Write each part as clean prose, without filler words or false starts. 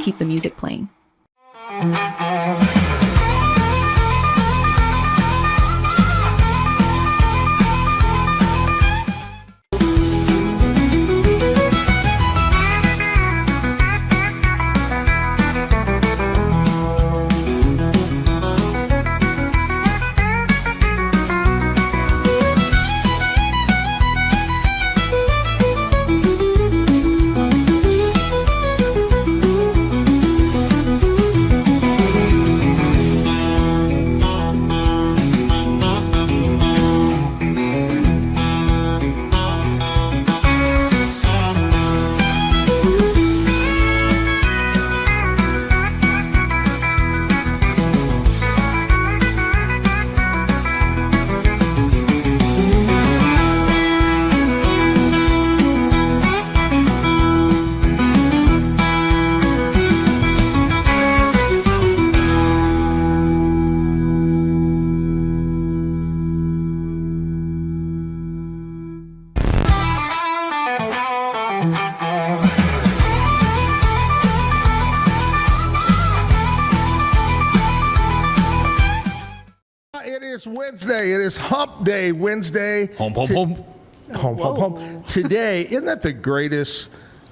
keep the music playing. Wednesday. It is Hump Day Wednesday. Hump, hump, hump. Hump, hump, hump. Today, isn't that the greatest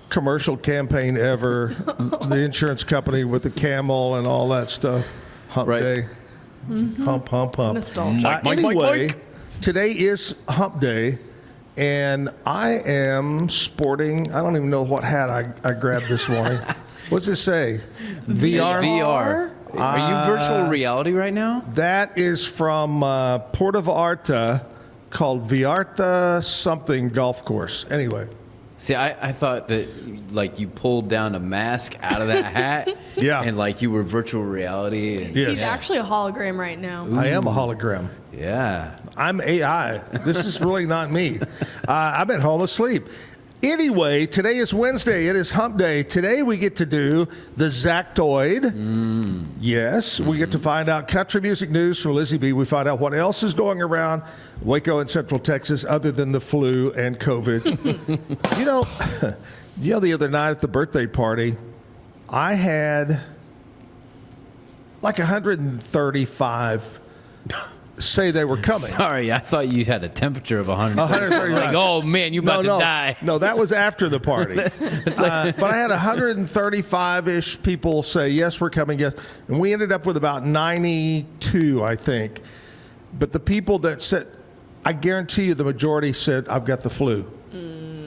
commercial campaign ever? The insurance company with the camel and all that stuff. Hump Day. Mm-hmm. Hump, hump, hump. Nostalgia. Anyway, today is Hump Day, and I am sporting, I don't even know what hat I grabbed this morning. What's it say? VR. Are you virtual reality right now? That is from Puerto Vallarta, called Vallarta something golf course. Anyway. See, I thought that like you pulled down a mask out of that hat. Yeah. And like you were virtual reality. And, yes. He's actually a hologram right now. I am a hologram. Yeah. I'm AI. This is really not me. I'm at home asleep. Anyway, today is Wednesday. It is Hump Day. Today we get to do the Zactoid. Yes, we get to find out country music news from Lizzie B. We find out what else is going around Waco and Central Texas other than the flu and COVID. you know, the other night at the birthday party, I had like 135 say they were coming. Sorry, I thought you had a temperature of 130. 135. Like, oh man, you're about to die. No, that was after the party. But I had 135-ish people say, yes, we're coming, yes. And we ended up with about 92, I think. But the people that said, I guarantee you the majority said, I've got the flu.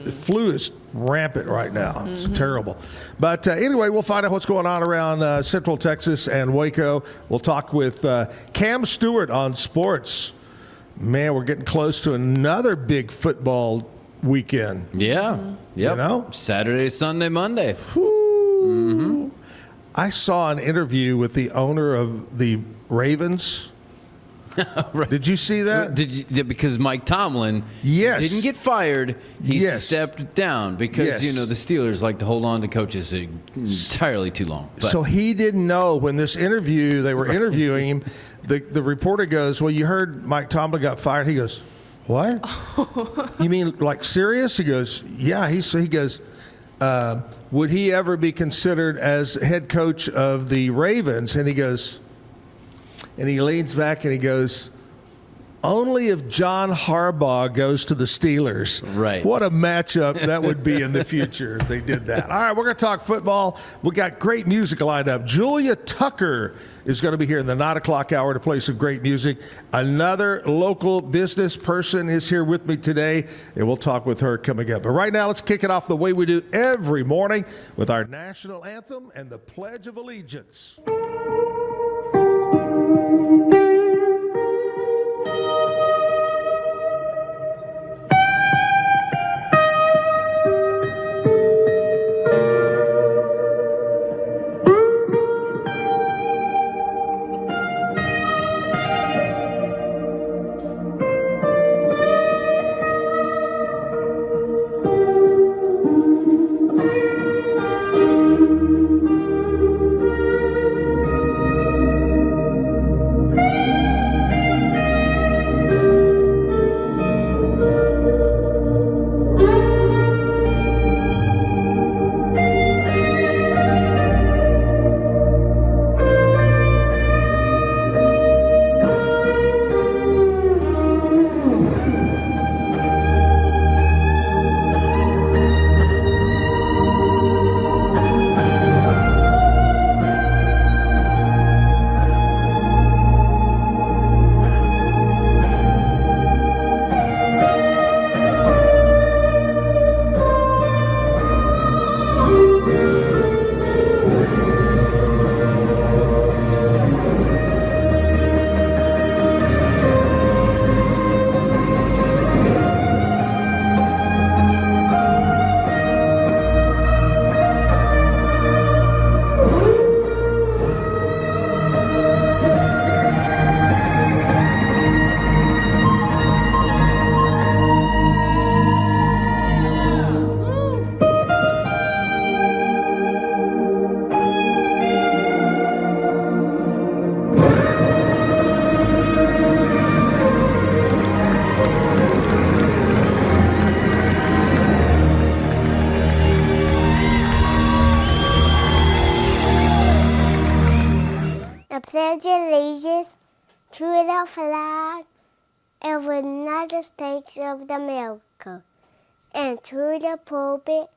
The flu is rampant right now. It's terrible. But anyway, we'll find out what's going on around Central Texas and Waco. We'll talk with Cam Stewart on sports. Man, we're getting close to another big football weekend. Yeah. Yep. You know? Saturday, Sunday, Monday. I saw an interview with the owner of the Ravens. Right. Did you see that? Because Mike Tomlin didn't get fired. He stepped down because, the Steelers like to hold on to coaches entirely too long. But. So he didn't know when this interview, they were interviewing him, the reporter goes, well, you heard Mike Tomlin got fired. He goes, what? You mean like serious? He goes, yeah. He goes, would he ever be considered as head coach of the Ravens? And he goes, and he leans back and he goes, only if John Harbaugh goes to the Steelers. Right. What a matchup that would be in the future if they did that. All right, we're going to talk football. We got great music lined up. Julia Tucker is going to be here in the 9 o'clock hour to play some great music. Another local business person is here with me today, and we'll talk with her coming up. But right now, let's kick it off the way we do every morning with our national anthem and the Pledge of Allegiance. pledge allegiance to the flag of the United States of America and to the republic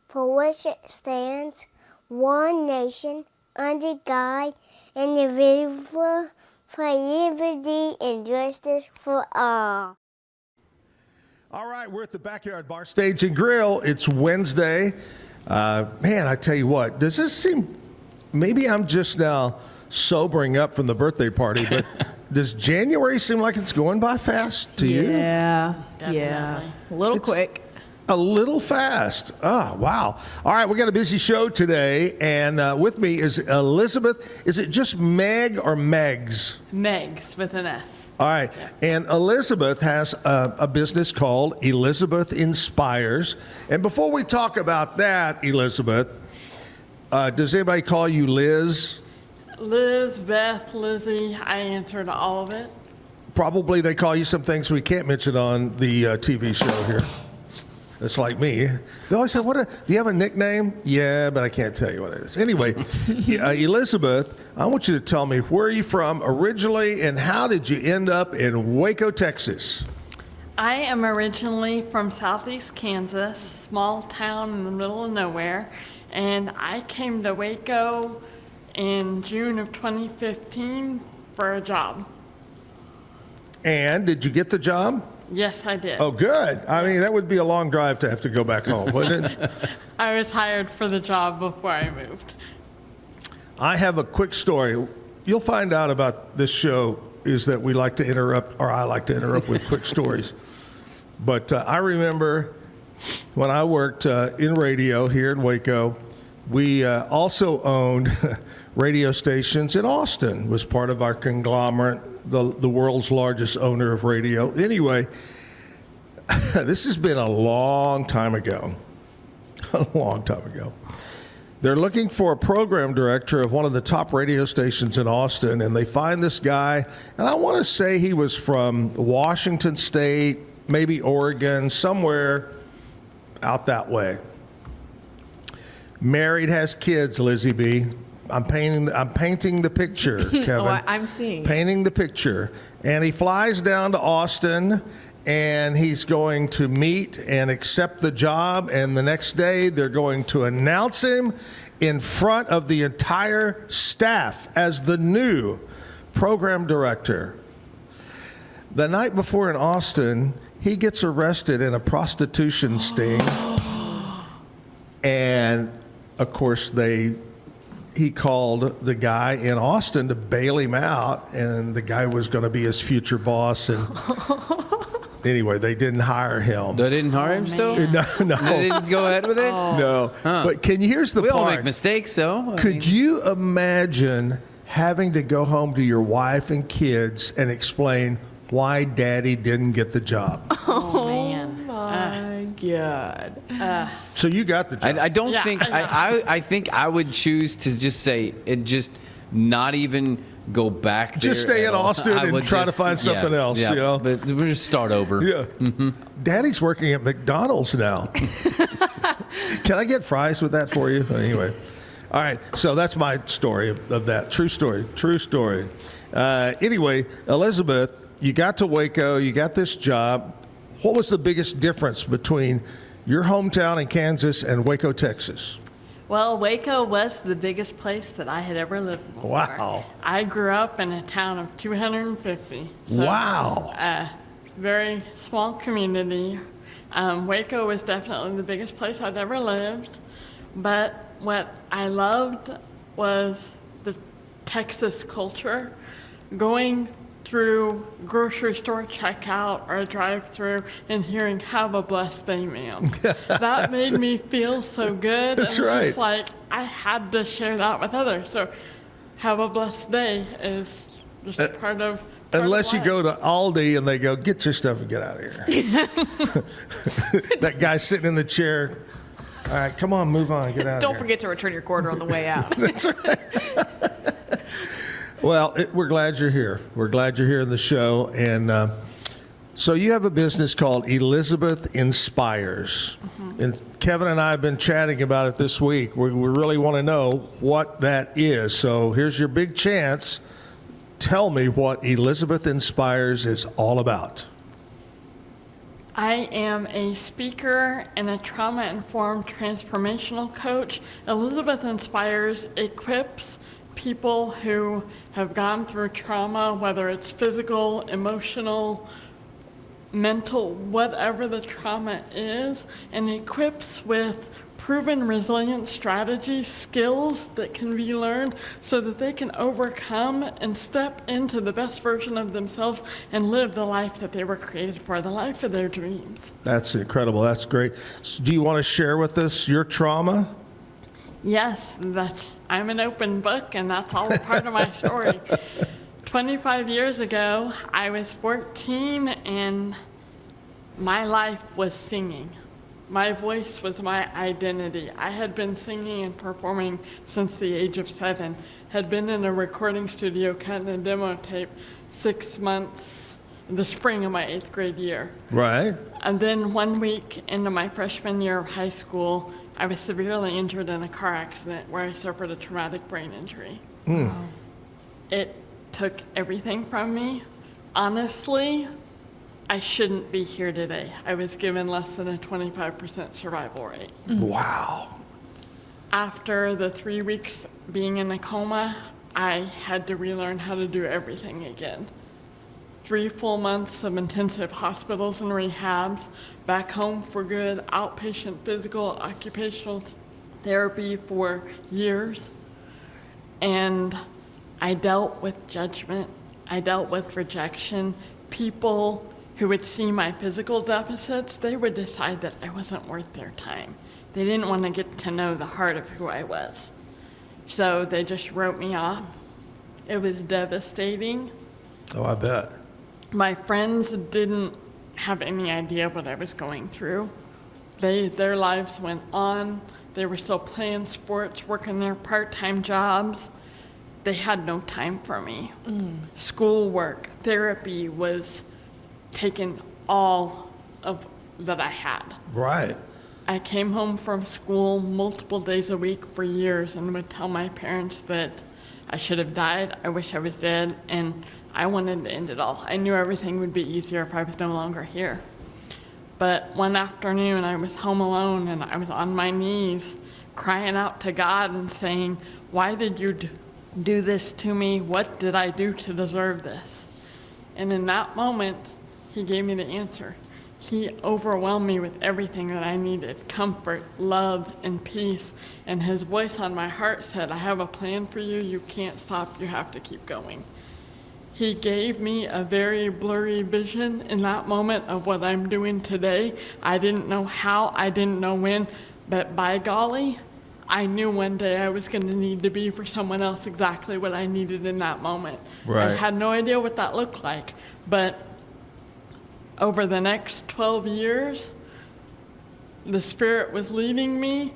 for which it stands, one nation, under God, indivisible, for liberty and justice for all. All right, we're at the Backyard Bar Stage and Grill. It's Wednesday. Man, I tell you what, does this seem, maybe I'm just now sobering up from the birthday party, but does January seem like it's going by fast to you? Yeah, Definitely. yeah. A little quick. A little fast. Oh, wow. All right, we got a busy show today, and with me is Elizabeth. Is it just Meg or Megs? Megs with an S. All right, and Elizabeth has a business called Elizabeth Inspires. And before we talk about that, Elizabeth, does anybody call you Liz? Liz, Beth, Lizzie, I answer to all of it. Probably they call you some things we can't mention on the TV show here. It's like me. They always say, do you have a nickname? Yeah, but I can't tell you what it is. Anyway, Elizabeth, I want you to tell me, where are you from originally and how did you end up in Waco, Texas? I am originally from southeast Kansas, small town in the middle of nowhere, and I came to Waco in June of 2015 for a job. And did you get the job? Yes, I did. Oh, good. I mean, that would be a long drive to have to go back home, wouldn't it? I was hired for the job before I moved. I have a quick story. You'll find out about this show is that we like to interrupt, or I like to interrupt with quick stories. But I remember when I worked in radio here in Waco, we also owned radio stations in Austin, was part of our conglomerate, the world's largest owner of radio. Anyway, this has been a long time ago. A long time ago. They're looking for a program director of one of the top radio stations in Austin, and they find this guy, and I want to say he was from Washington State, maybe Oregon, somewhere out that way. Married, has kids, Lizzie B. I'm painting the picture, Kevin. Oh, I'm seeing. Painting the picture. And he flies down to Austin, and he's going to meet and accept the job. And the next day, they're going to announce him in front of the entire staff as the new program director. The night before in Austin, he gets arrested in a prostitution sting. And, of course, he called the guy in Austin to bail him out, and the guy was going to be his future boss. And anyway, they didn't hire him. They didn't hire him still? No. They didn't go ahead with it? No. Huh. But here's the we part. all make mistakes, though. Could you imagine having to go home to your wife and kids and explain why Daddy didn't get the job? Oh, man. My God. So you got the job. I don't Yeah, think I think I would choose to just say it, just not even go back there. Just stay at in all. Austin I and would try to find something else, Yeah, you know? but we'll just start over. Yeah. Daddy's working at McDonald's now. Can I get fries with that for you? Anyway. All right. So that's my story of that. True story. Anyway, Elizabeth, you got to Waco. You got this job. What was the biggest difference between your hometown in Kansas and Waco, Texas? Well, Waco was the biggest place that I had ever lived before. Wow. I grew up in a town of 250. So, Wow. Very small community. Waco was definitely the biggest place I'd ever lived. But what I loved was the Texas culture. Going through grocery store checkout or a drive-through and hearing "Have a blessed day, ma'am." That made me feel so good. That's and it was right. just like I had to share that with others. So, "Have a blessed day" is just part of. Unless you go to Aldi and they go, "Get your stuff and get out of here." That guy sitting in the chair. All right, come on, move on, get out of Don't here. forget to return your quarter on the way out. That's right. Well, we're glad you're here. We're glad you're here in the show. And so you have a business called Elizabeth Inspires. Mm-hmm. And Kevin and I have been chatting about it this week. We really want to know what that is. So here's your big chance tell me what Elizabeth Inspires is all about. I am a speaker and a trauma-informed transformational coach. Elizabeth Inspires equips people who have gone through trauma, whether it's physical, emotional, mental, whatever the trauma is, and equips with proven resilient strategies, skills that can be learned so that they can overcome and step into the best version of themselves and live the life that they were created for, the life of their dreams. That's incredible. That's great. So do you want to share with us your trauma? Yes, I'm an open book, and that's all a part of my story. 25 years ago, I was 14, and my life was singing. My voice was my identity. I had been singing and performing since the age of 7, had been in a recording studio cutting a demo tape 6 months in the spring of my 8th grade year. Right. And then 1 week into my freshman year of high school, I was severely injured in a car accident where I suffered a traumatic brain injury. It took everything from me. Honestly, I shouldn't be here today. I was given less than a 25% survival rate. Wow. After the 3 weeks being in a coma, I had to relearn how to do everything again. 3 full months of intensive hospitals and rehabs, back home for good, outpatient physical, occupational therapy for years. And I dealt with judgment. I dealt with rejection. People who would see my physical deficits, they would decide that I wasn't worth their time. They didn't want to get to know the heart of who I was. So they just wrote me off. It was devastating. Oh, I bet. My friends didn't have any idea what I was going through. Their lives went on. They were still playing sports, working their part-time jobs. They had no time for me. Schoolwork, therapy was taking all of that I had. Right. I came home from school multiple days a week for years and would tell my parents that I should have died, I wish I was dead, and I wanted to end it all. I knew everything would be easier if I was no longer here. But one afternoon I was home alone and I was on my knees crying out to God and saying, why did you do this to me? What did I do to deserve this? And in that moment, He gave me the answer. He overwhelmed me with everything that I needed, comfort, love, and peace. And His voice on my heart said, I have a plan for you. You can't stop. You have to keep going. He gave me a very blurry vision in that moment of what I'm doing today. I didn't know how, I didn't know when, but by golly, I knew one day I was going to need to be for someone else exactly what I needed in that moment. Right. I had no idea what that looked like, but over the next 12 years, the Spirit was leading me.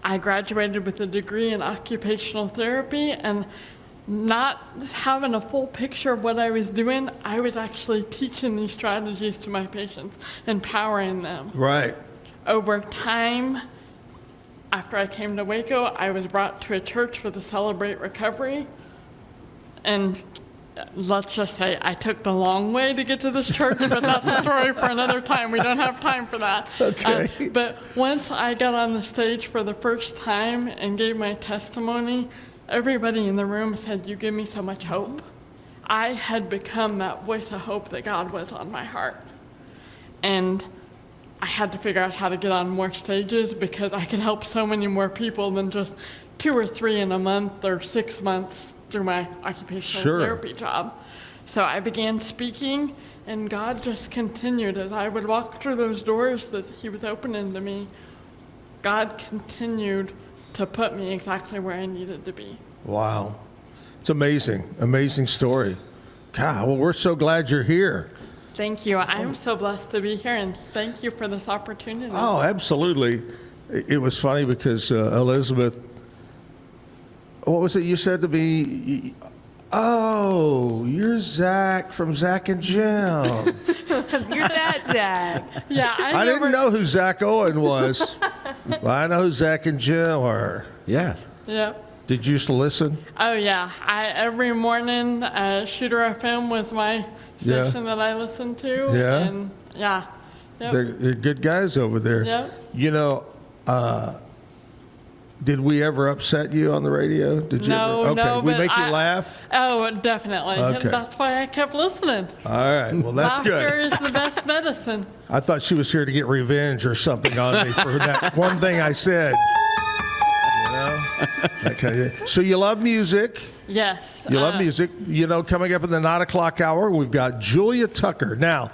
I graduated with a degree in occupational therapy, and not having a full picture of what I was doing, I was actually teaching these strategies to my patients, empowering them. Right. Over time, after I came to Waco, I was brought to a church for the Celebrate Recovery. And let's just say I took the long way to get to this church, but that's a story for another time. We don't have time for that. Okay. But once I got on the stage for the first time and gave my testimony, everybody in the room said, you give me so much hope. I had become that voice of hope that God was on my heart. And I had to figure out how to get on more stages because I could help so many more people than just 2 or 3 in a month or 6 months through my occupational therapy job. So I began speaking, and God just continued. As I would walk through those doors that He was opening to me, God continued to put me exactly where I needed to be. Wow. It's amazing. Amazing story. God, well, we're so glad you're here. Thank you. I'm so blessed to be here, and thank you for this opportunity. Oh, absolutely. It was funny because Elizabeth, what was it you said to me? Oh, you're Zach from Zach and Jim. You're that Zach. Yeah, I didn't know who Zack Owen was. But I know who Zach and Jim are. Yeah. Yep. Did you used to listen? Oh, yeah. Every morning, Shooter FM was my station that I listened to. Yeah? And, yeah. Yep. They're good guys over there. Yep. You know, did we ever upset you on the radio? Did you No, ever? no. We but make you laugh? Oh, definitely. Okay. That's why I kept listening. All right. Well, that's Laughter good. is the best medicine. I thought she was here to get revenge or something on me for that one thing I said. You know? Okay. So you love music. Yes. You love music. You know, coming up in the 9 o'clock hour, we've got Julia Tucker. Now,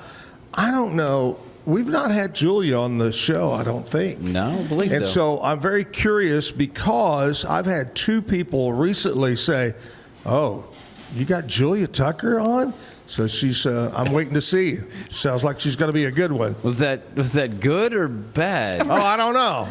I don't know. We've not had Julia on the show, I don't think. No, I believe And so I'm very curious because I've had 2 people recently say, oh, you got Julia Tucker on? So she's, I'm waiting to see. Sounds like she's going to be a good one. Was that good or bad? Oh, I don't know.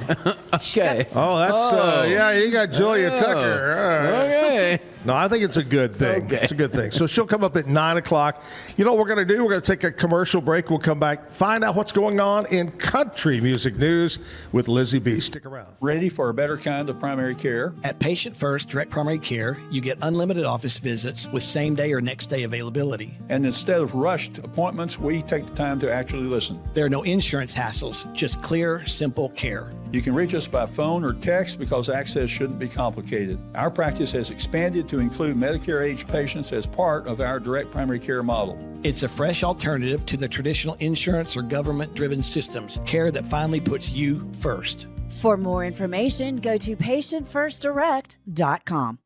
Okay. Oh, that's, yeah, you got Julia Tucker. All right. Okay. No, I think it's a good thing. Okay. It's a good thing. So she'll come up at 9 o'clock. You know what we're going to do? We're going to take a commercial break. We'll come back, find out what's going on in country music news with Lizzie B. Stick around. Ready for a better kind of primary care? At Patient First Direct Primary Care, you get unlimited office visits with same-day or next-day availability. And instead of rushed appointments, we take the time to actually listen. There are no insurance hassles, just clear, simple care. You can reach us by phone or text because access shouldn't be complicated. Our practice has expanded to include Medicare-age patients as part of our direct primary care model. It's a fresh alternative to the traditional insurance or government-driven systems, care that finally puts you first. For more information, go to patientfirstdirect.com.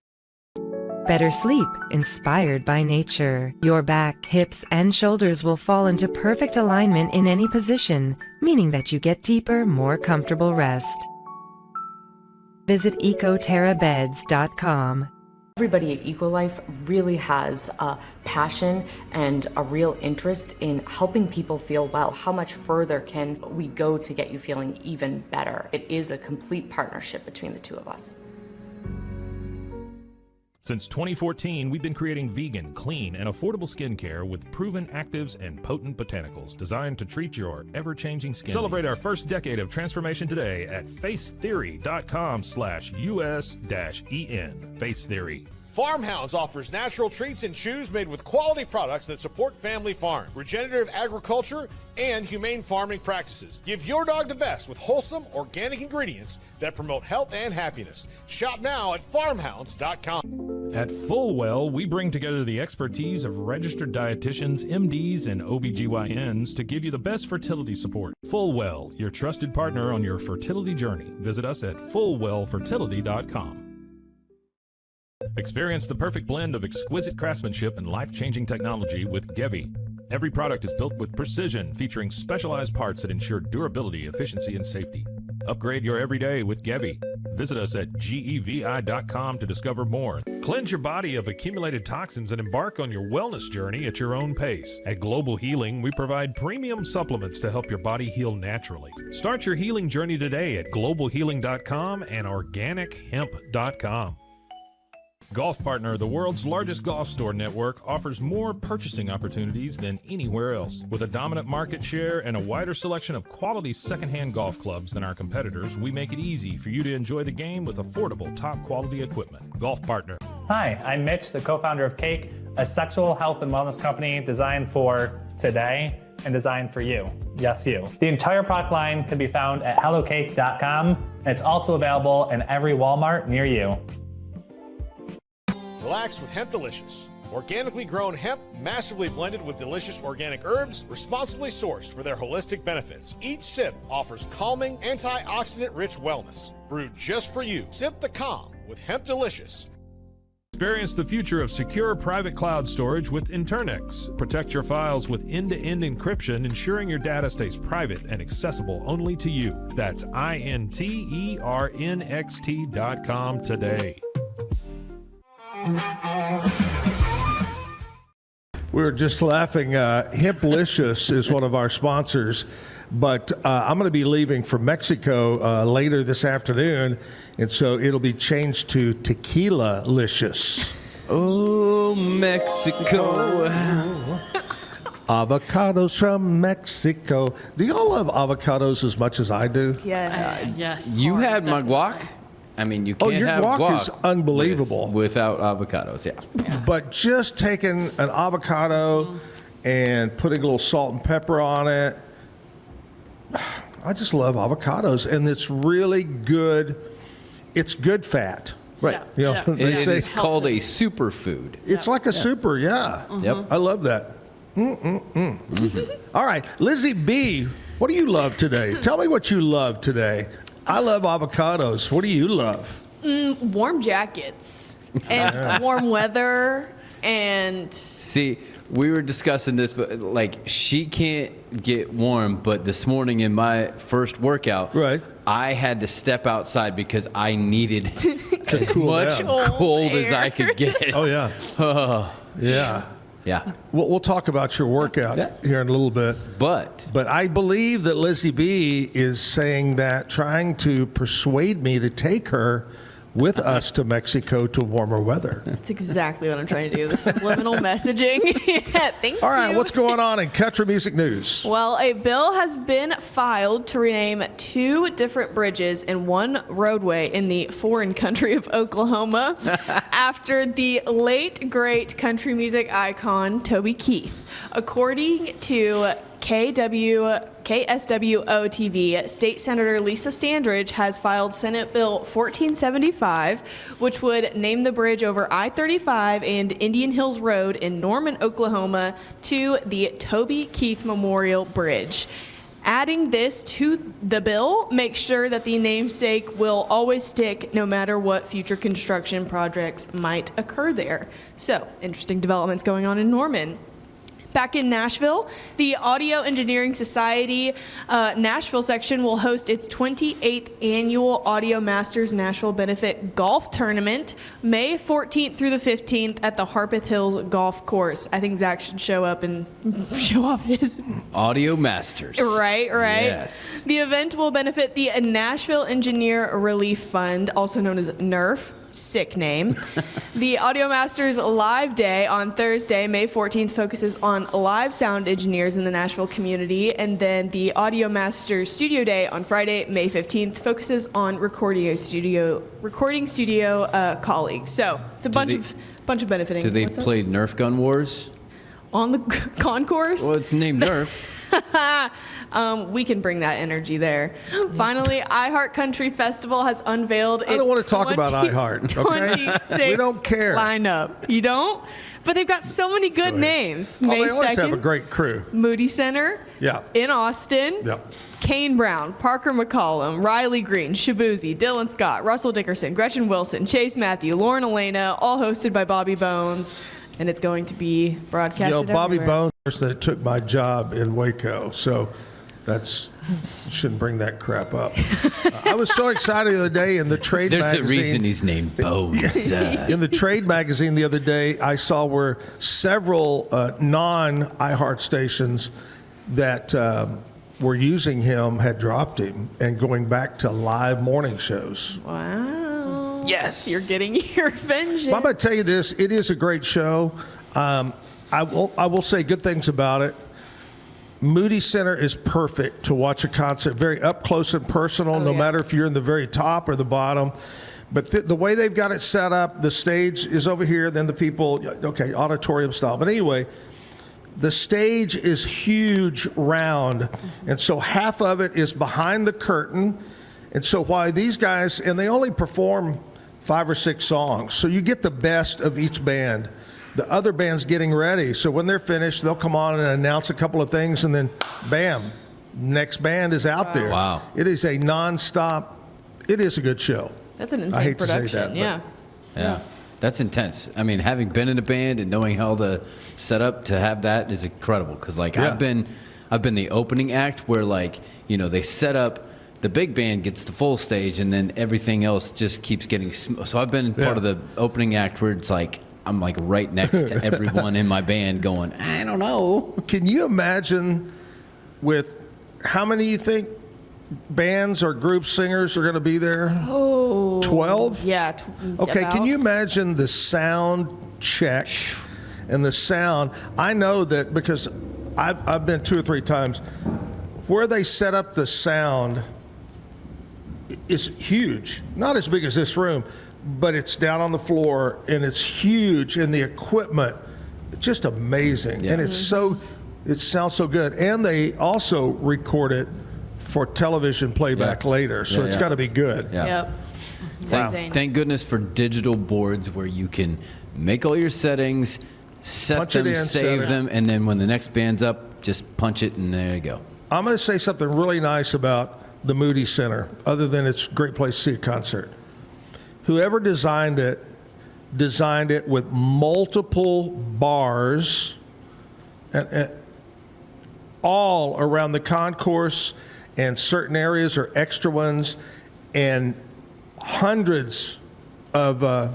Better sleep, inspired by nature. Your back, hips, and shoulders will fall into perfect alignment in any position, meaning that you get deeper, more comfortable rest. Visit ecoterrabeds.com. Everybody at EcoLife really has a passion and a real interest in helping people feel well. How much further can we go to get you feeling even better? It is a complete partnership between the two of us. Since 2014, we've been creating vegan, clean, and affordable skincare with proven actives and potent botanicals designed to treat your ever-changing skin. Celebrate our first decade of transformation today at facetheory.com/US-EN. Face Theory. Farmhounds offers natural treats and chews made with quality products that support family farm, regenerative agriculture, and humane farming practices. Give your dog the best with wholesome, organic ingredients that promote health and happiness. Shop now at farmhounds.com. At Fullwell, we bring together the expertise of registered dietitians, MDs, and OBGYNs to give you the best fertility support. Fullwell, your trusted partner on your fertility journey. Visit us at fullwellfertility.com. Experience the perfect blend of exquisite craftsmanship and life-changing technology with Gevi. Every product is built with precision, featuring specialized parts that ensure durability, efficiency, and safety. Upgrade your everyday with Gevi. Visit us at gevi.com to discover more. Cleanse your body of accumulated toxins and embark on your wellness journey at your own pace. At Global Healing, we provide premium supplements to help your body heal naturally. Start your healing journey today at globalhealing.com and organichemp.com. Golf Partner, the world's largest golf store network, offers more purchasing opportunities than anywhere else. With a dominant market share and a wider selection of quality secondhand golf clubs than our competitors, we make it easy for you to enjoy the game with affordable, top-quality equipment. Golf Partner. Hi, I'm Mitch, the co-founder of Cake, a sexual health and wellness company designed for today and designed for you. Yes, you. The entire product line can be found at hellocake.com, and it's also available in every Walmart near you. Relax with Hemp Delicious. Organically grown hemp, massively blended with delicious organic herbs, responsibly sourced for their holistic benefits. Each sip offers calming, antioxidant-rich wellness. Brewed just for you. Sip the calm with Hemp Delicious. Experience the future of secure private cloud storage with Internix. Protect your files with end-to-end encryption, ensuring your data stays private and accessible only to you. That's INTERNXT.com today. We were just laughing. Hemplicious is one of our sponsors, but I'm going to be leaving for Mexico later this afternoon, and so it'll be changed to Tequila-licious. Oh, Mexico. Avocados from Mexico. Do y'all love avocados as much as I do? Yes. Yes. You had my guac? I mean, you can't your have guac is unbelievable without avocados. Yeah. But just taking an avocado and putting a little salt and pepper on it, I just love avocados, and it's really good. It's good fat. Right. You know, they say it's called a superfood. It's like a super, yeah. Yep. I love that. All right, Lizzie B, what do you love today? Tell me what you love today. I love avocados. What do you love? Warm jackets and warm weather and... See, we were discussing this, but like she can't get warm, but this morning in my first workout, I had to step outside because I needed as cool much down. cold as I could get. Oh, yeah. Yeah. Yeah. We'll talk about your workout here in a little bit. But I believe that Lizzie B is saying that, trying to persuade me to take her with us to Mexico to warmer weather. That's exactly what I'm trying to do. The subliminal messaging. Thank you. All right, what's going on in country music news? Well, a bill has been filed to rename 2 different bridges and 1 roadway in the foreign country of Oklahoma after the late, great country music icon Toby Keith. According to KSWO-TV, State Senator Lisa Standridge has filed Senate Bill 1475, which would name the bridge over I-35 and Indian Hills Road in Norman, Oklahoma, to the Toby Keith Memorial Bridge. Adding this to the bill makes sure that the namesake will always stick no matter what future construction projects might occur there. So, interesting developments going on in Norman. Back in Nashville, the Audio Engineering Society Nashville section will host its 28th annual Audio Masters Nashville Benefit Golf Tournament, May 14th through the 15th at the Harpeth Hills Golf Course. I think Zach should show up and show off his Audio Masters. Right. Yes. The event will benefit the Nashville Engineer Relief Fund, also known as NERF. Sick name. The Audio Masters Live Day on Thursday, May 14th, focuses on live sound engineers in the Nashville community, and then the Audio Masters Studio Day on Friday, May 15th, focuses on recording studio colleagues. So it's a bunch of benefiting. Do they play Nerf Gun Wars? On the concourse? Well, it's named Nerf. We can bring that energy there. Finally, iHeart Country Festival has unveiled its I don't want to talk about iHeart. Okay? 26 We don't care. lineup. You don't? But they've got so many good names. Oh, May they always 2nd, have a great crew. Moody Center in Austin. Yep. Kane Brown, Parker McCollum, Riley Green, Shabuzi, Dylan Scott, Russell Dickerson, Gretchen Wilson, Chase Matthew, Lauren Elena, all hosted by Bobby Bones. And it's going to be broadcasted Bobby everywhere. Bones that took my job in Waco, so shouldn't bring that crap up. I was so excited the other day in the trade magazine. There's a reason he's named Bones. In the trade magazine the other day, I saw where several non-iHeart stations that were using him had dropped him and going back to live morning shows. Wow. Yes. You're getting your vengeance. But I'm going to tell you this. It is a great show. I will say good things about it. Moody Center is perfect to watch a concert, very up close and personal, no matter if you're in the very top or the bottom. But the way they've got it set up, the stage is over here, then the people, auditorium style. But anyway, the stage is huge, round, and so half of it is behind the curtain. And so why these guys, and they only perform 5 or 6 songs, so you get the best of each band. The other band's getting ready, so when they're finished, they'll come on and announce a couple of things, and then bam, next band is out there. Wow. It is a nonstop, it is a good show. That's an insane I hate production. to say that, Yeah. That's intense. I mean, having been in a band and knowing how to set up to have that is incredible. Because I've been the opening act where they set up. The big band gets the full stage, and then everything else just keeps getting. So I've been part of the opening act where it's I'm right next to everyone in my band, going, I don't know. Can you imagine with how many you think bands or group singers are going to be there? 12? Yeah. Okay, can you imagine the sound check and the sound? I know that because I've been 2 or 3 times where they set up the sound. is huge. Not as big as this room, but it's down on the floor and it's huge, and the equipment, just amazing. And it sounds so good. And they also record it for television playback later, so it's got to be good. Yep. Thank goodness for digital boards where you can make all your settings, Punch it in, save them, and then when the next band's up, just punch it, and there you go. I'm going to say something really nice about the Moody Center, other than it's a great place to see a concert. Whoever designed it with multiple bars and all around the concourse, and certain areas are extra ones, and hundreds of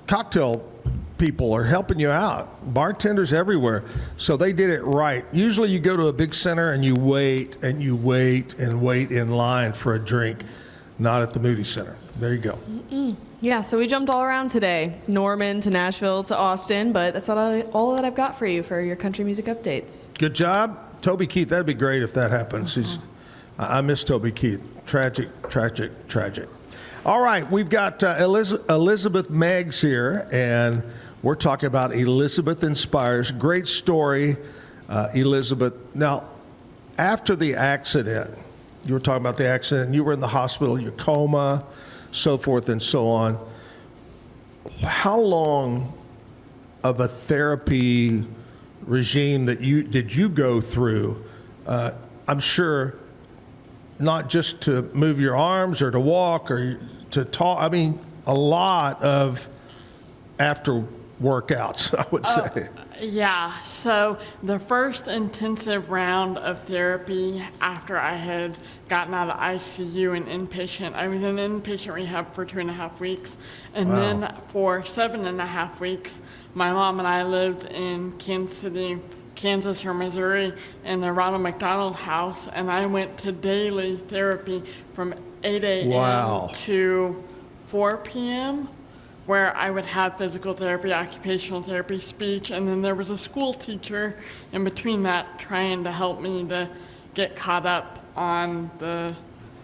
cocktail people are helping you out, bartenders everywhere. So they did it right. Usually you go to a big center and you wait and you wait and wait in line for a drink. Not at the Moody Center. There you go. Yeah, so we jumped all around today, Norman to Nashville to Austin, but that's all that I've got for you for your country music updates. Good job. Toby Keith, that'd be great if that happens. I miss Toby Keith. Tragic, tragic, tragic. All right, we've got Elizabeth Megs here, and we're talking about Elizabeth Inspires. Great story, Elizabeth. Now, after the accident, you were talking about the accident, you were in the hospital, your coma, so forth and so on. How long of a therapy regime did you go through? I'm sure not just to move your arms or to walk or to talk. I mean, a lot of after workouts, I would say. Yeah, so the first intensive round of therapy after I had gotten out of ICU and inpatient, I was in inpatient rehab for 2.5 weeks. And then for 7.5 weeks, my mom and I lived in Kansas City, Kansas or Missouri in the Ronald McDonald House, and I went to daily therapy from 8 a.m. to 4 p.m., where I would have physical therapy, occupational therapy, speech, and then there was a school teacher in between that trying to help me to get caught up on the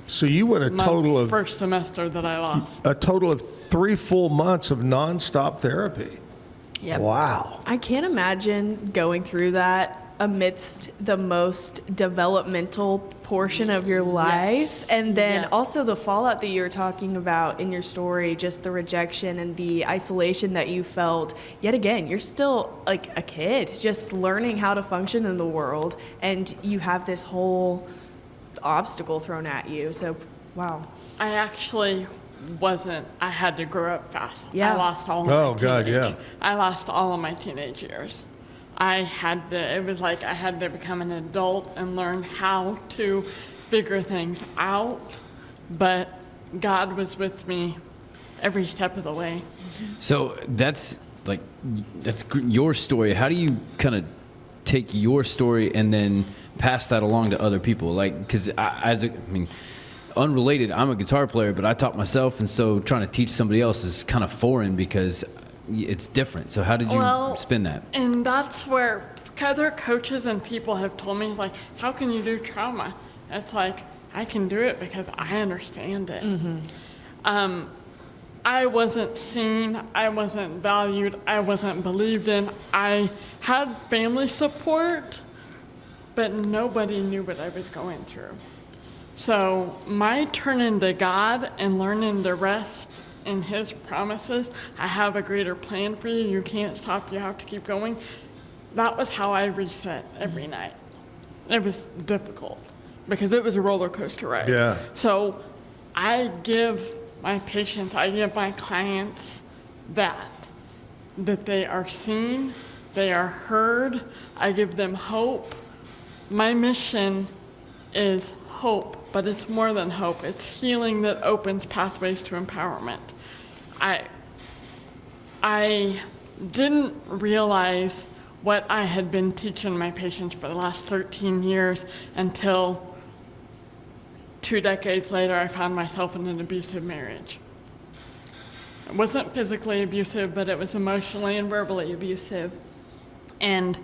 So you went a total of first semester that I lost. A total of 3 full months of nonstop therapy. Yep. Wow. I can't imagine going through that amidst the most developmental portion of your life. And then also the fallout that you were talking about in your story, just the rejection and the isolation that you felt. Yet again, you're still like a kid, just learning how to function in the world. And you have this whole obstacle thrown at you. So, wow. I actually wasn't. I had to grow up fast. Yeah. I lost all of my teenage. I lost all of my teenage years. It was like I had to become an adult and learn how to figure things out, but God was with me every step of the way. So that's your story. How do you kind of take your story and then pass that along to other people? Like, because unrelated, I'm a guitar player, but I taught myself, and so trying to teach somebody else is kind of foreign because it's different. So how did you spin that? And that's where other coaches and people have told me, like, how can you do trauma? It's like, I can do it because I understand it. Mm-hmm. I wasn't seen, I wasn't valued, I wasn't believed in. I had family support, but nobody knew what I was going through. So my turning to God and learning to rest in His promises, I have a greater plan for you, you can't stop, you have to keep going. That was how I reset every night. It was difficult because it was a roller coaster ride. Yeah. So I give my patients, I give my clients that they are seen, they are heard, I give them hope. My mission is hope, but it's more than hope. It's healing that opens pathways to empowerment. I didn't realize what I had been teaching my patients for the last 13 years until 2 decades later I found myself in an abusive marriage. It wasn't physically abusive, but it was emotionally and verbally abusive. And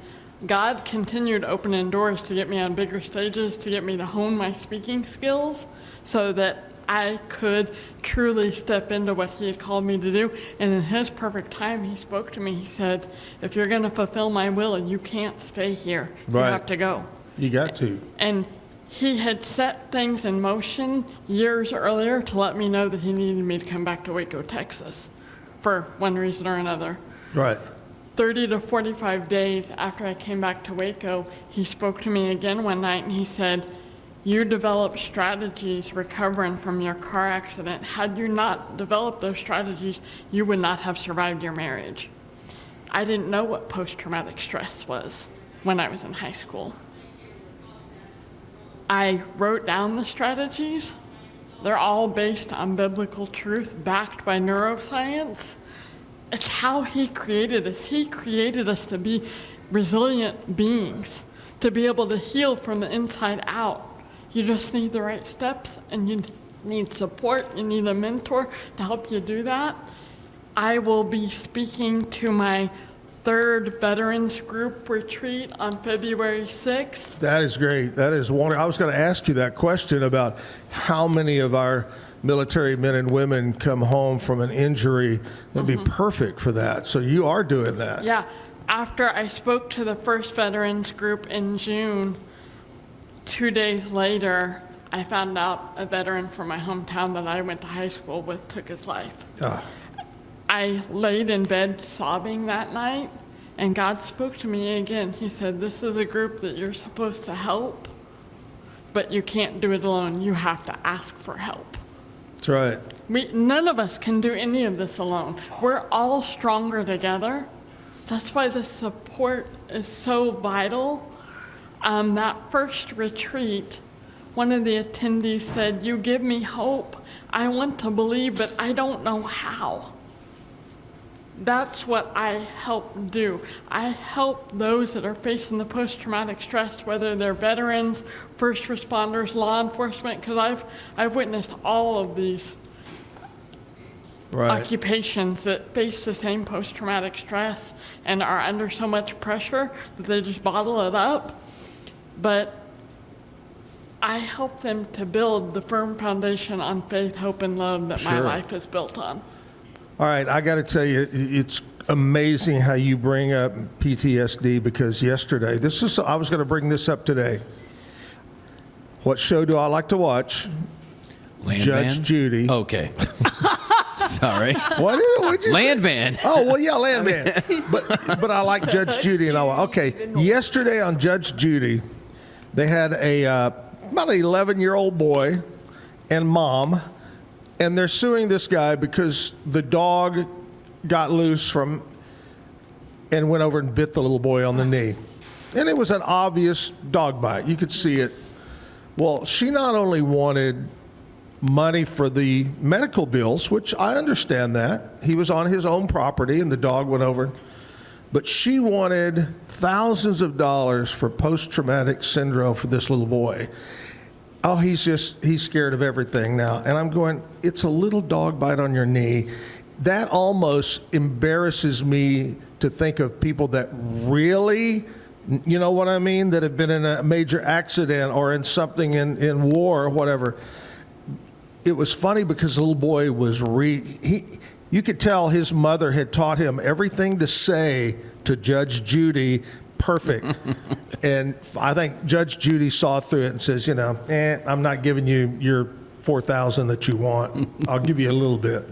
God continued opening doors to get me on bigger stages, to get me to hone my speaking skills so that I could truly step into what he had called me to do. And in his perfect time, he spoke to me. He said, if you're going to fulfill my will, you can't stay here. You Right. have to go. You got to. And he had set things in motion years earlier to let me know that he needed me to come back to Waco, Texas, for one reason or another. Right. 30 to 45 days after I came back to Waco, he spoke to me again one night and he said, you developed strategies recovering from your car accident. Had you not developed those strategies, you would not have survived your marriage. I didn't know what post-traumatic stress was when I was in high school. I wrote down the strategies. They're all based on biblical truth, backed by neuroscience. It's how he created us. He created us to be resilient beings, to be able to heal from the inside out. You just need the right steps, and you need support. You need a mentor to help you do that. I will be speaking to my 3rd Veterans Group retreat on February 6th. That is great. That is wonderful. I was going to ask you that question about how many of our military men and women come home from an injury. That'd be perfect for that. So you are doing that. Yeah. After I spoke to the first Veterans Group in June, 2 days later, I found out a veteran from my hometown that I went to high school with took his life. I laid in bed sobbing that night, and God spoke to me again. He said, this is a group that you're supposed to help, but you can't do it alone. You have to ask for help. That's right. None of us can do any of this alone. We're all stronger together. That's why the support is so vital. That first retreat, one of the attendees said, you give me hope. I want to believe, but I don't know how. That's what I help do. I help those that are facing the post-traumatic stress, whether they're veterans, first responders, law enforcement, because I've witnessed all of these occupations that face the same post-traumatic stress and are under so much pressure that they just bottle it up. But I help them to build the firm foundation on faith, hope, and love that my life is built on. All right, I got to tell you, it's amazing how you bring up PTSD, because yesterday, I was going to bring this up today. What show do I like to watch? Judge Judy. Okay. Sorry. What'd you say? Landman. Oh, well, yeah, Landman. But I like Judge Judy and all. Okay, yesterday on Judge Judy, they had about an 11-year-old boy and mom, and they're suing this guy because the dog got loose and went over and bit the little boy on the knee. And it was an obvious dog bite. You could see it. Well, she not only wanted money for the medical bills, which I understand that. He was on his own property and the dog went over. But she wanted thousands of dollars for post-traumatic syndrome for this little boy. Oh, he's scared of everything now. And I'm going, it's a little dog bite on your knee. That almost embarrasses me to think of people that really, you know what I mean, that have been in a major accident or in something in war or whatever. It was funny because the little boy was you could tell his mother had taught him everything to say to Judge Judy perfect. And I think Judge Judy saw through it and says, I'm not giving you your $4,000 that you want. I'll give you a little bit.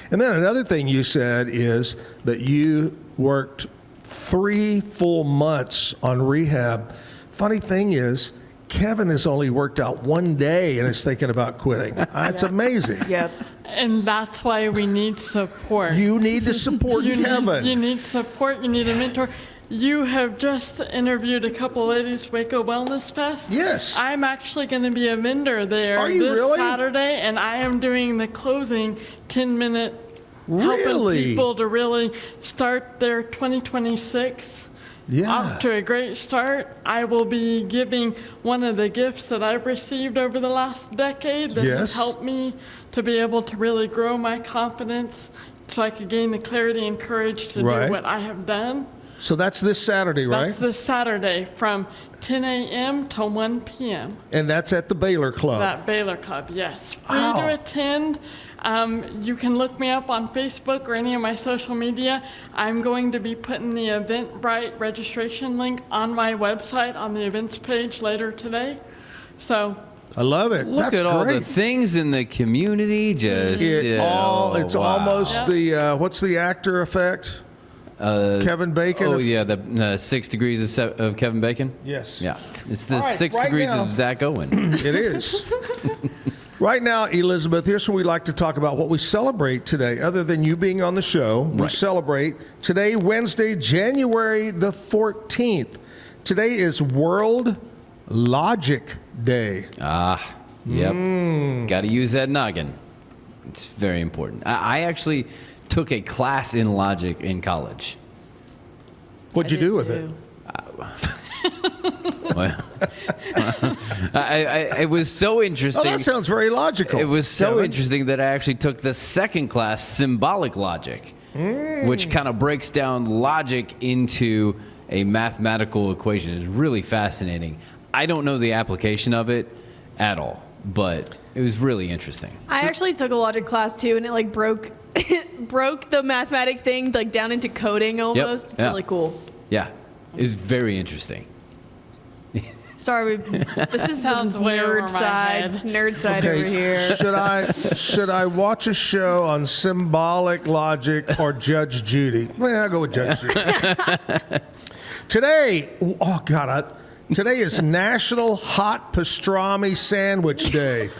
And then another thing you said is that you worked 3 full months on rehab. Funny thing is, Kevin has only worked out 1 day and is thinking about quitting. It's amazing. Yep. And that's why we need support. You need to support Kevin. You need support. You need a mentor. You have just interviewed a couple ladies, Waco Wellness Fest. Yes. I'm actually going to be a vendor there this Saturday, and I am doing the closing 10-minute helping people to really start their 2026 off to a great start. I will be giving one of the gifts that I've received over the last decade that has helped me to be able to really grow my confidence so I could gain the clarity and courage to do what I have done. So that's this Saturday, right? That's this Saturday from 10 a.m. to 1 p.m. And that's at the Baylor Club. That Baylor Club, yes. Free Wow. to attend. You can look me up on Facebook or any of my social media. I'm going to be putting the Eventbrite registration link on my website on the events page later today. So I love it. Look That's at all the great. things in the community. Just It's wow. almost the what's the actor effect? Kevin Bacon. Oh yeah, the 6 degrees of Kevin Bacon. Yes. Yeah, it's the All right, 6 right degrees now- of Zack Owen. It is. Right now, Elizabeth, here's what we like to talk about, what we celebrate today. Other than you being on the show, we Right. celebrate today, Wednesday, January the 14th. Today is World Logic Day. Yep. Got to use that noggin. It's very important. I actually took a class in logic in college. What'd you do with it? Well, it was so interesting. Oh, that sounds very logical. It was so Kevin. interesting that I actually took the second class, symbolic logic, which kind of breaks down logic into a mathematical equation. It's really fascinating. I don't know the application of it at all, but it was really interesting. I actually took a logic class too, and it like broke the mathematic thing like down into coding almost. It's yeah. really cool. Yeah, it was very interesting. Sorry, this is the Sounds way over my nerd side Okay, over here. should I watch a show on symbolic logic or Judge Judy? Well, I'll go with Judge Judy. Today, oh God, today is National Hot Pastrami Sandwich Day.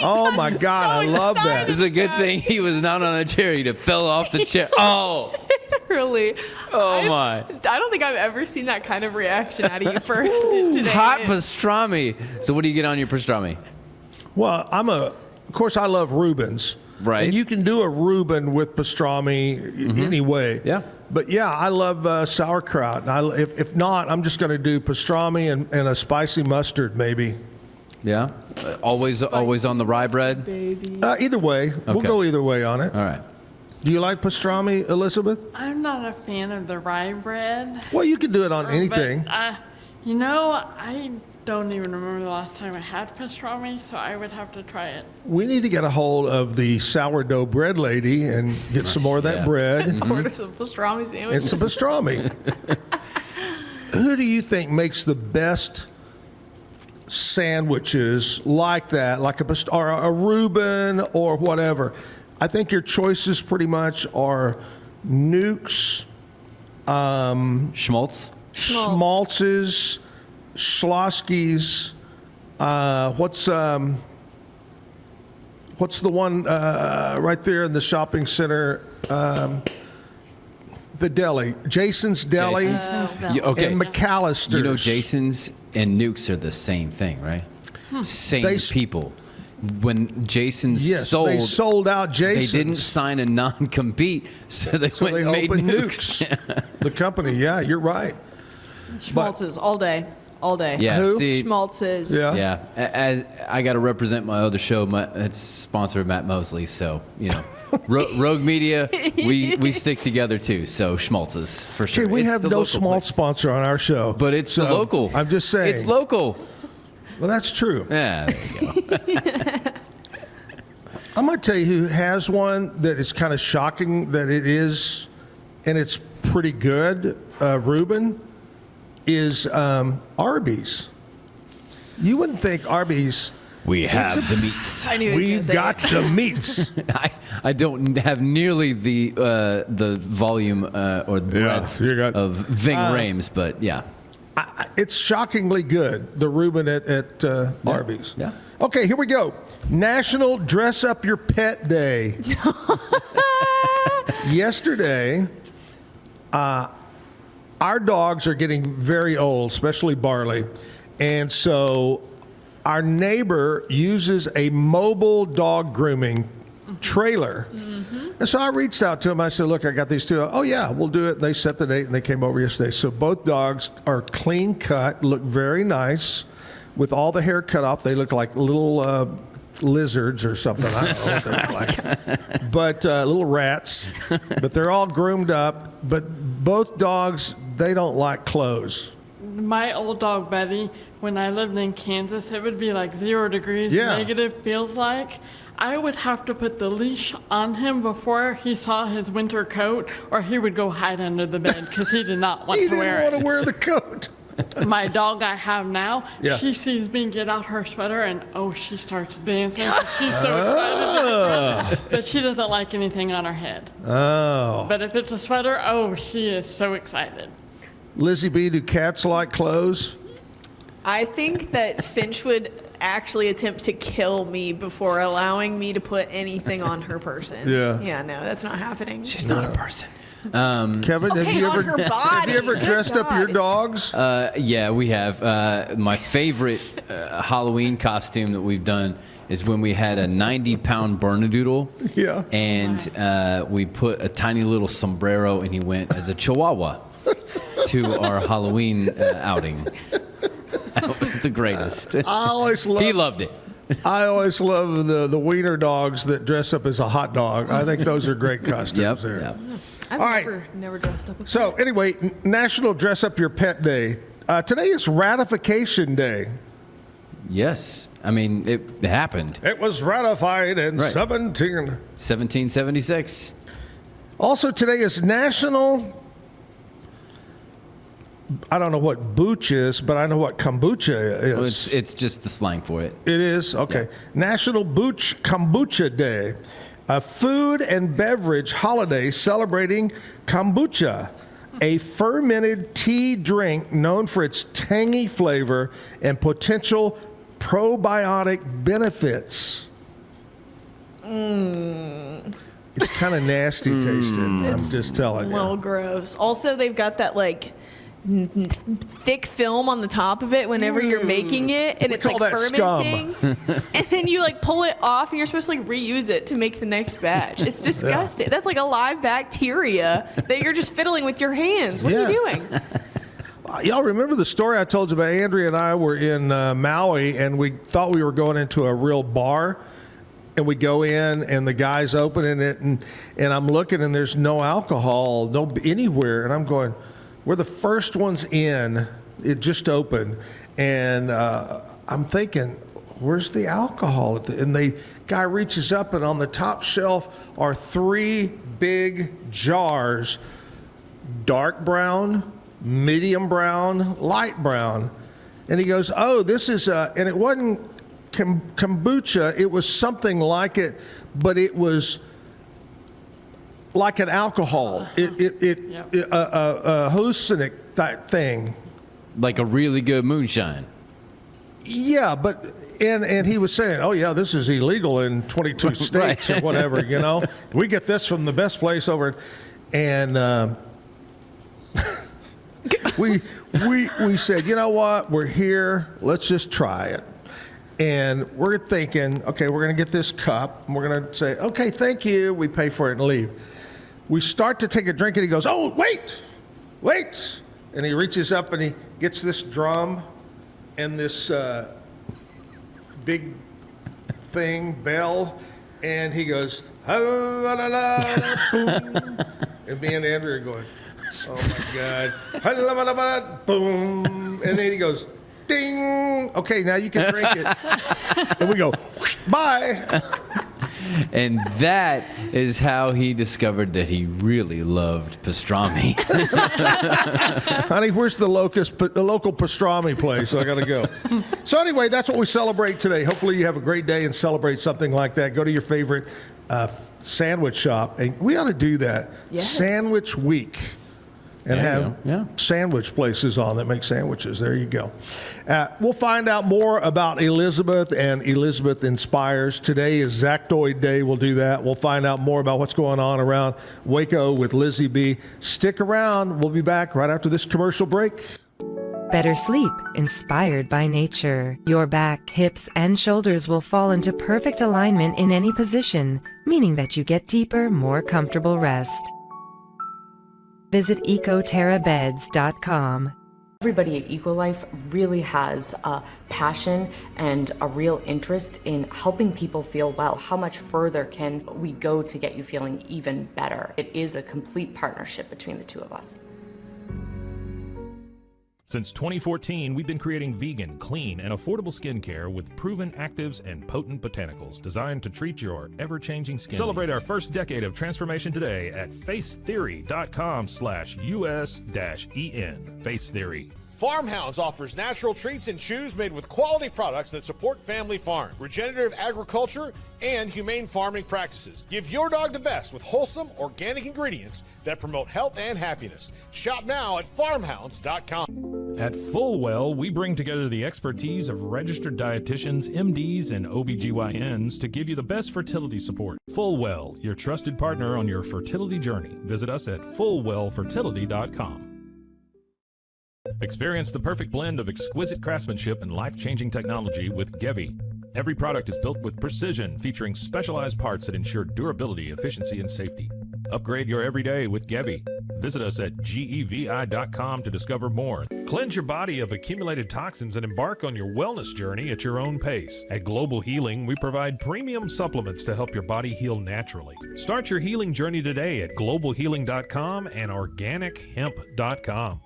Oh my God, I love that. It's a good thing he was not on a chair. He'd have fell off the chair. Oh, Really? oh my. I don't think I've ever seen that kind of reaction out of you for today. Hot pastrami. So what do you get on your pastrami? Well, of course, I love Reubens. Right. And you can do a Reuben with pastrami anyway. Yeah. But yeah, I love sauerkraut. And if not, I'm just going to do pastrami and a spicy mustard, maybe. Yeah. Always on the rye bread. Either way. We'll Okay. go either way on it. All right. Do you like pastrami, Elizabeth? I'm not a fan of the rye bread. Well, you can do it on anything. But, I don't even remember the last time I had pastrami, so I would have to try it. We need to get a hold of the sourdough bread lady and get some more of that Yeah. bread. Order some pastrami and sandwiches. some pastrami. Who do you think makes the best sandwiches like that, like or a Reuben or whatever? I think your choices pretty much are Nukes, Schmaltz. Schmaltz's, Schlossky's. What's the one right there in the shopping center? The deli, Jason's Deli, Jason's. Okay. and McAllister's. You know, Jason's and Nukes are the same thing, right? Same people. When Jason's Yes, they sold out Jason's. They didn't sign a non-compete, so they went and made opened Nukes. The company, yeah, you're right. Schmaltz's all day. All day. Yeah, Who? see, Schmaltz's. Yeah. As I got to represent my other show. It's sponsored Matt Mosley, so you know, Rogue Media. We stick together too. So Schmaltz's for sure. Okay, we It's have the no local small place. sponsor on our show, But it's the local. I'm just saying, It's local. Well, that's true. Yeah, there you go. I'm going to tell you who has one that is kind of shocking that it is, and it's pretty good. Reuben is Arby's. You wouldn't think Arby's. We have the meats. I knew he was We've gonna say got it. the meats. I don't have nearly the volume or the breadth you got- of Ving Rhames, but yeah. It's shockingly good, the Reuben at Arby's. Yeah. Okay, here we go. National Dress Up Your Pet Day. Yesterday, our dogs are getting very old, especially Barley. And so our neighbor uses a mobile dog grooming trailer. And so I reached out to him. I said, look, I got these two. Oh, yeah, we'll do it. And they set the date, and they came over yesterday. So both dogs are clean cut, look very nice, with all the hair cut off. They look like little lizards or something. I don't know what they look like. But little rats. But they're all groomed up. But both dogs they don't like clothes. My old dog, Betty, when I lived in Kansas, it would be like 0 degrees Yeah. negative, feels like. I would have to put the leash on him before he saw his winter coat, or he would go hide under the bed because he did not want He to wear didn't it. want to wear the coat. My dog I have now, Yeah. she sees me get out her sweater and she starts dancing. She's so excited. But she doesn't like anything on her head. Oh. But if it's a sweater, she is so excited. Lizzie B, do cats like clothes? I think that Finch would actually attempt to kill me before allowing me to put anything on her person. Yeah. Yeah, no, that's not happening. She's not a person. Kevin, Okay, have you on ever her have body. you ever Good dressed up your God. dogs? Yeah, we have. My favorite Halloween costume that we've done is when we had a 90-pound Bernedoodle. Yeah. And we put a tiny little sombrero, and he went as a Chihuahua to our Halloween outing. That was the greatest. I always He loved it. I always love the wiener dogs that dress up as a hot dog. I think those are great costumes there. Yep. I've All right. never dressed up. So anyway, National Dress Up Your Pet Day. Today is Ratification Day. Yes. I mean, it happened. It was ratified in 1776. Also today is National, I don't know what booch is, but I know what kombucha is. Well, it's just the slang for it. It is? Okay. National Booch Kombucha Day, a food and beverage holiday celebrating kombucha, a fermented tea drink known for its tangy flavor and potential probiotic benefits. It's kind of nasty tasting, I'm just telling A little you. gross. Also, they've got that like thick film on the top of it whenever you're making it, and We it's call like that scum. fermenting. And then you like pull it off, and you're supposed to like reuse it to make the next batch. It's disgusting. That's like a live bacteria that you're just fiddling with your hands. What are you doing? Y'all remember the story I told you about Andrea and I were in Maui, and we thought we were going into a real bar, and we go in, and the guy's opening it, and I'm looking, and there's no alcohol anywhere, and I'm going, we're the first ones in. It just opened, and I'm thinking, where's the alcohol? And the guy reaches up, and on the top shelf are 3 big jars, dark brown, medium brown, light brown. And he goes, oh, this is, and it wasn't kombucha, it was something like it, but it was like an alcohol, a hallucinogenic type thing. Like a really good moonshine. Yeah, but and he was saying, oh yeah, this is illegal in 22 states or whatever, you know. We get this from the best place over, and we said, you know what, we're here, let's just try it. And we're thinking, okay, we're going to get this cup, and we're going to say, okay, thank you. We pay for it and leave. We start to take a drink, and he goes, oh, wait. And he reaches up, and he gets this drum and this big bell, and he goes, boom. And me and Andrew are going, oh, my God. Boom. And then he goes, ding. Okay, now you can drink it. And we go, bye. And that is how he discovered that he really loved pastrami. Honey, where's the local pastrami place? I got to go. So anyway, that's what we celebrate today. Hopefully you have a great day and celebrate something like that. Go to your favorite sandwich shop. And we ought to do that. Yes. Sandwich week. And have sandwich places on that make sandwiches. There you go. We'll find out more about Elizabeth and Elizabeth Inspires. Today is Zactoid Day. We'll do that. We'll find out more about what's going on around Waco with Lizzie B. Stick around. We'll be back right after this commercial break. Better sleep, inspired by nature. Your back, hips, and shoulders will fall into perfect alignment in any position, meaning that you get deeper, more comfortable rest. Visit ecoterrabeds.com. Everybody at EcoLife really has a passion and a real interest in helping people feel well. How much further can we go to get you feeling even better? It is a complete partnership between the two of us. Since 2014, we've been creating vegan, clean, and affordable skincare with proven actives and potent botanicals designed to treat your ever-changing skin. Celebrate our first decade of transformation today at facetheory.com/US-EN. Face Theory. Farmhounds offers natural treats and chews made with quality products that support family farm, regenerative agriculture, and humane farming practices. Give your dog the best with wholesome, organic ingredients that promote health and happiness. Shop now at farmhounds.com. At Fullwell, we bring together the expertise of registered dietitians, MDs, and OBGYNs to give you the best fertility support. Fullwell, your trusted partner on your fertility journey. Visit us at fullwellfertility.com. Experience the perfect blend of exquisite craftsmanship and life-changing technology with Gevi. Every product is built with precision, featuring specialized parts that ensure durability, efficiency, and safety. Upgrade your everyday with Gevi. Visit us at gevi.com to discover more. Cleanse your body of accumulated toxins and embark on your wellness journey at your own pace. At Global Healing, we provide premium supplements to help your body heal naturally. Start your healing journey today at globalhealing.com and organichemp.com.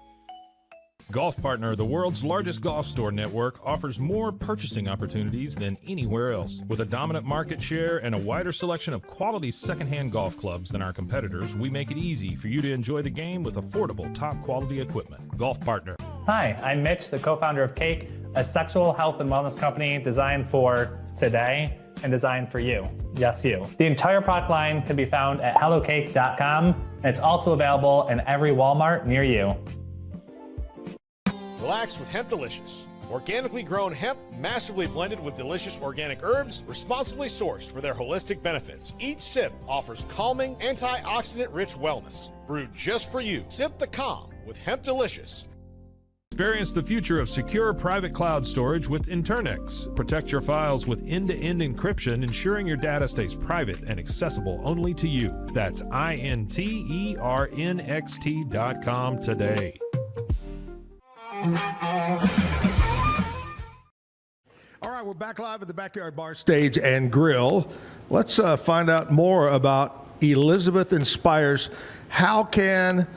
Golf Partner, the world's largest golf store network, offers more purchasing opportunities than anywhere else. With a dominant market share and a wider selection of quality secondhand golf clubs than our competitors, we make it easy for you to enjoy the game with affordable, top-quality equipment. Golf Partner. Hi, I'm Mitch, the co-founder of Cake, a sexual health and wellness company designed for today and designed for you. Yes, you. The entire product line can be found at hellocake.com, and it's also available in every Walmart near you. Relax with Hemp Delicious. Organically grown hemp, massively blended with delicious organic herbs, responsibly sourced for their holistic benefits. Each sip offers calming, antioxidant-rich wellness. Brewed just for you. Sip the calm with Hemp Delicious. Experience the future of secure private cloud storage with Internix. Protect your files with end-to-end encryption, ensuring your data stays private and accessible only to you. That's INTERNXT.com today. All right, we're back live at the Backyard Bar Stage and Grill. Let's find out more about Elizabeth Inspires. How can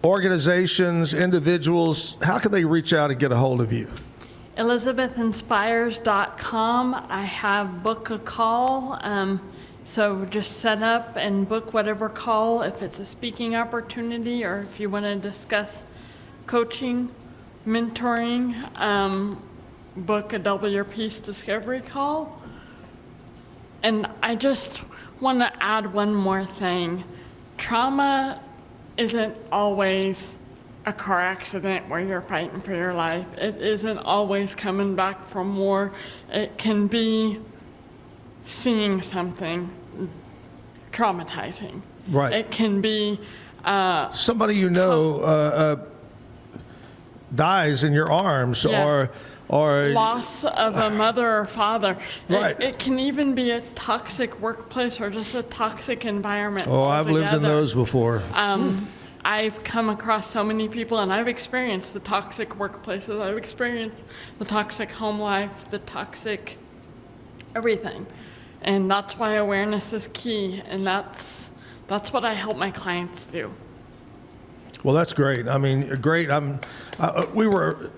organizations, individuals, how can they reach out and get a hold of you? ElizabethInspires.com. I have book a call. So just set up and book whatever call, if it's a speaking opportunity or if you want to discuss coaching, mentoring, book a Double Your Peace discovery call. And I just want to add one more thing. Trauma isn't always a car accident where you're fighting for your life. It isn't always coming back from war. It can be seeing something traumatizing. Right. It can be somebody you know dies in your arms, Yeah. or loss of a mother or father. Right. It can even be a toxic workplace or just a toxic environment. Oh, I've lived in altogether. those before. I've come across so many people, and I've experienced the toxic workplaces. I've experienced the toxic home life, the toxic everything. And that's why awareness is key, and that's what I help my clients do. Well, that's great. I mean, great. We were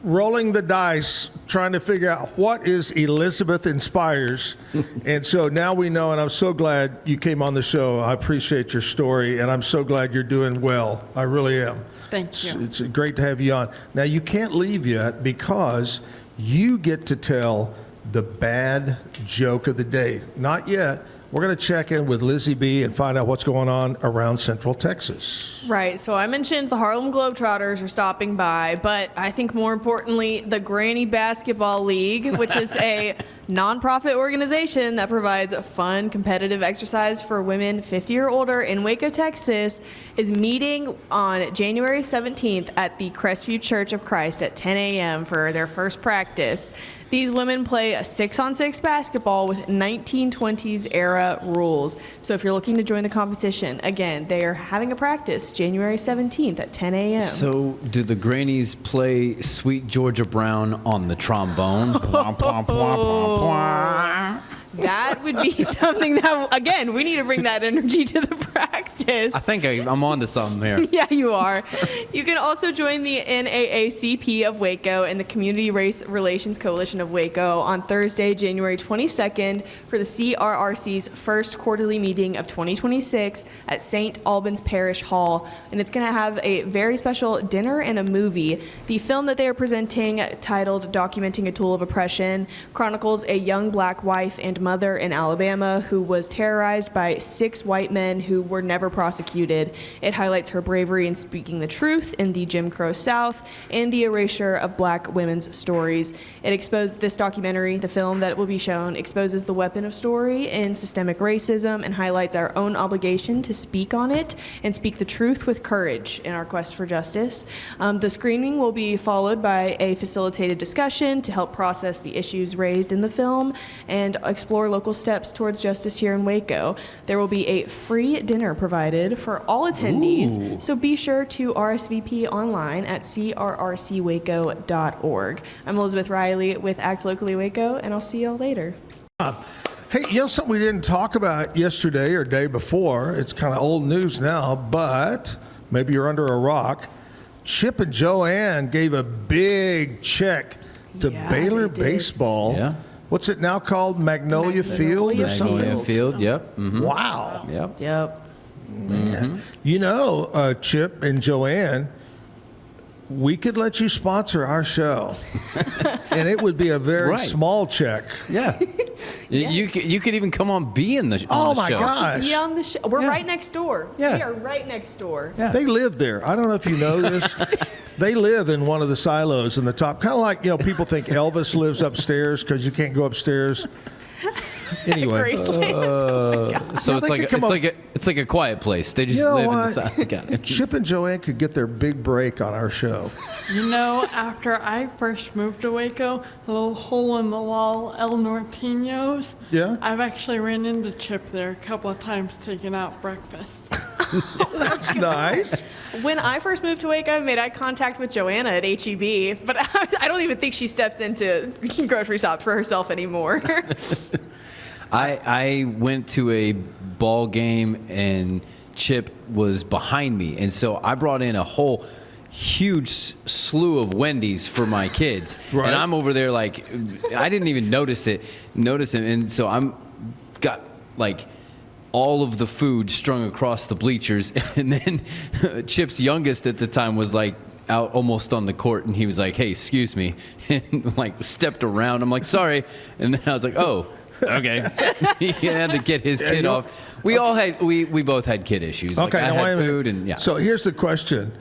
rolling the dice trying to figure out what is Elizabeth Inspires. And so now we know, and I'm so glad you came on the show. I appreciate your story, and I'm so glad you're doing well. I really am. Thank you. It's great to have you on. Now, you can't leave yet because you get to tell the bad joke of the day. Not yet. We're going to check in with Lizzie B and find out what's going on around Central Texas. Right. So I mentioned the Harlem Globetrotters are stopping by, but I think more importantly, the Granny Basketball League, which is a nonprofit organization that provides a fun, competitive exercise for women 50 or older in Waco, Texas, is meeting on January 17th at the Crestview Church of Christ at 10 a.m. for their first practice. These women play a 6-on-6 basketball with 1920s era rules. So if you're looking to join the competition, again, they are having a practice January 17th at 10 a.m. So do the grannies play Sweet Georgia Brown on the trombone? Pwah, pwah, pwah, pwah, pwah. that would be something that, again, we need to bring that energy to the practice. I think I'm on to something here. Yeah, you are. You can also join the NAACP of Waco and the Community Race Relations Coalition of Waco on Thursday, January 22nd for the CRRC's first quarterly meeting of 2026 at St. Albans Parish Hall. And it's going to have a very special dinner and a movie. The film that they are presenting, titled Documenting a Tool of Oppression, chronicles a young black wife and mother in Alabama who was terrorized by 6 white men who were never prosecuted. It highlights her bravery in speaking the truth in the Jim Crow South and the erasure of black women's stories. It exposed this documentary, the film that will be shown, exposes the weapon of story in systemic racism and highlights our own obligation to speak on it and speak the truth with courage in our quest for justice. The screening will be followed by a facilitated discussion to help process the issues raised in the film and explore local steps towards justice here in Waco. There will be a free dinner provided for all attendees, so be sure to RSVP online at crrcwaco.org. I'm Elizabeth Riley with Act Locally Waco, and I'll see y'all later. Hey, you know something we didn't talk about yesterday or day before? It's kind of old news now, but maybe you're under a rock. Chip and Joanne gave a big check to Baylor Baseball. Yeah. What's it now called? Magnolia Field or something? Magnolia Field, yep. Mm-hmm. Wow. Yep. Man. You know, Chip and Joanne, we could let you sponsor our show. And it would be a very small check. Yeah. Yes. You could even come on be in the show. Oh, my gosh. Be on the show. We're right next door. Yeah. We are right next door. Yeah. They live there. I don't know if you know this. They live in one of the silos in the top. Kind of like, you know, people think Elvis lives upstairs because you can't go upstairs. Anyway. So it's like a quiet place. They just live in the side. Chip and Joanne could get their big break on our show. You know, after I first moved to Waco, a little hole in the wall, El Norteños. Yeah? I've actually ran into Chip there a couple of times taking out breakfast. That's nice. When I first moved to Waco, I made eye contact with Joanna at HEB, but I don't even think she steps into grocery shops for herself anymore. I went to a ball game and Chip was behind me, and so I brought in a whole huge slew of Wendy's for my kids. Right. And I'm over there like I didn't even notice him, and so I'm got like all of the food strung across the bleachers, and then Chip's youngest at the time was like out almost on the court, and he was like, "Hey, excuse me," and like stepped around. I'm like, "Sorry," and then I was like, "Oh." Okay. He had to get his kid off. We both had kid issues. Okay, like I had food and yeah. So here's the question.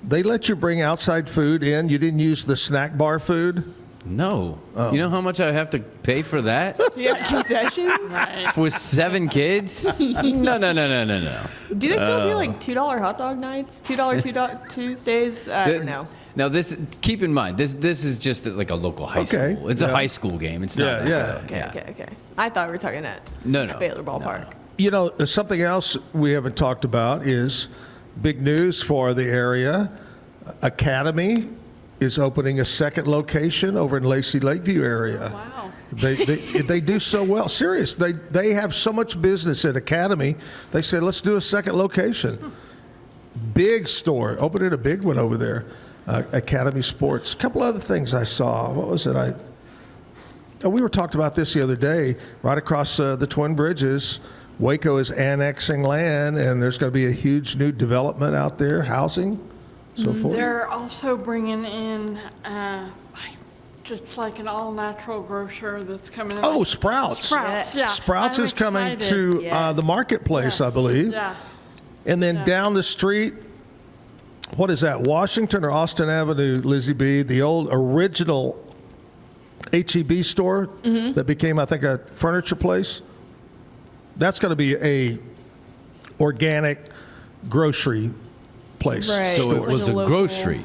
They let you bring outside food in? You didn't use the snack bar food? No. Oh. You know how much I have to pay for that? Yeah, concessions? For 7 kids? No. Do they still do like $2 hot dog nights? $2 Tuesdays? I don't know. Now keep in mind, this is just like a local high school. It's a high school game. It's not. Okay. I thought we were talking at Baylor Ballpark. No. You know, something else we haven't talked about is big news for the area. Academy is opening a second location over in Lacey Lakeview area. Wow. They do so well. Serious. They have so much business at Academy. They said, let's do a second location. Big store. Opening a big one over there. Academy Sports. A couple other things I saw. What was it? We were talking about this the other day. Right across the Twin Bridges, Waco is annexing land, and there's going to be a huge new development out there, housing, so forth. They're also bringing in just like an all-natural grocer that's coming in. Oh, Sprouts. Sprouts, yes. Sprouts is coming to the marketplace, I believe. Yeah. And then down the street, what is that, Washington or Austin Avenue, Lizzie B., the old original HEB store that became, I think, a furniture place? That's going to be a organic grocery place. Right. So it was a grocery,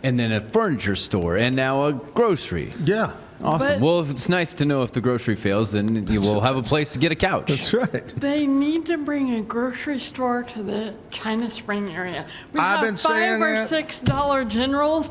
and then a furniture store, and now a grocery. Yeah. Awesome. Well, if it's nice to know if the grocery fails, then you will have a place to get a couch. That's right. They need to bring a grocery store to the China Spring area. We I've have been saying $5 or that. $6 Generals.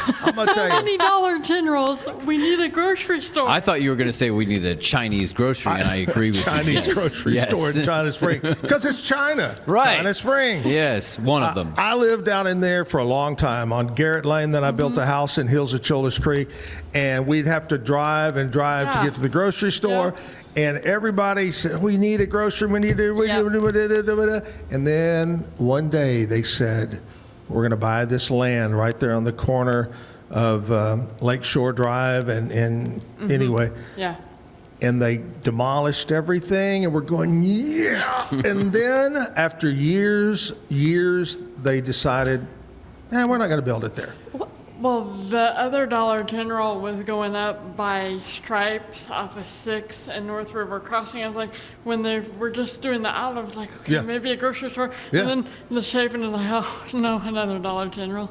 I'm going to tell So you. many Dollar Generals. We need a grocery store. I thought you were going to say we need a Chinese grocery, and I agree with Chinese you. Yes. grocery Yes. store in China Spring. Because it's China. Right. China Spring. Yes, one of them. I lived down in there for a long time on Garrett Lane. Then I built a house in Hills of Childers Creek. And we'd have to drive to get to the grocery store. And everybody said, we need a grocery. We need a... And then one day they said, we're going to buy this land right there on the corner of Lakeshore Drive. And anyway. Yeah. And they demolished everything, and we're going, yeah. And then after years, they decided, we're not going to build it there. Well, the other Dollar General was going up by Stripes off of 6th and North River Crossing. I was like, when they were just doing the aisle, I was like, okay, maybe a grocery store. Yeah. And then the Chapin was like, oh, no, another Dollar General.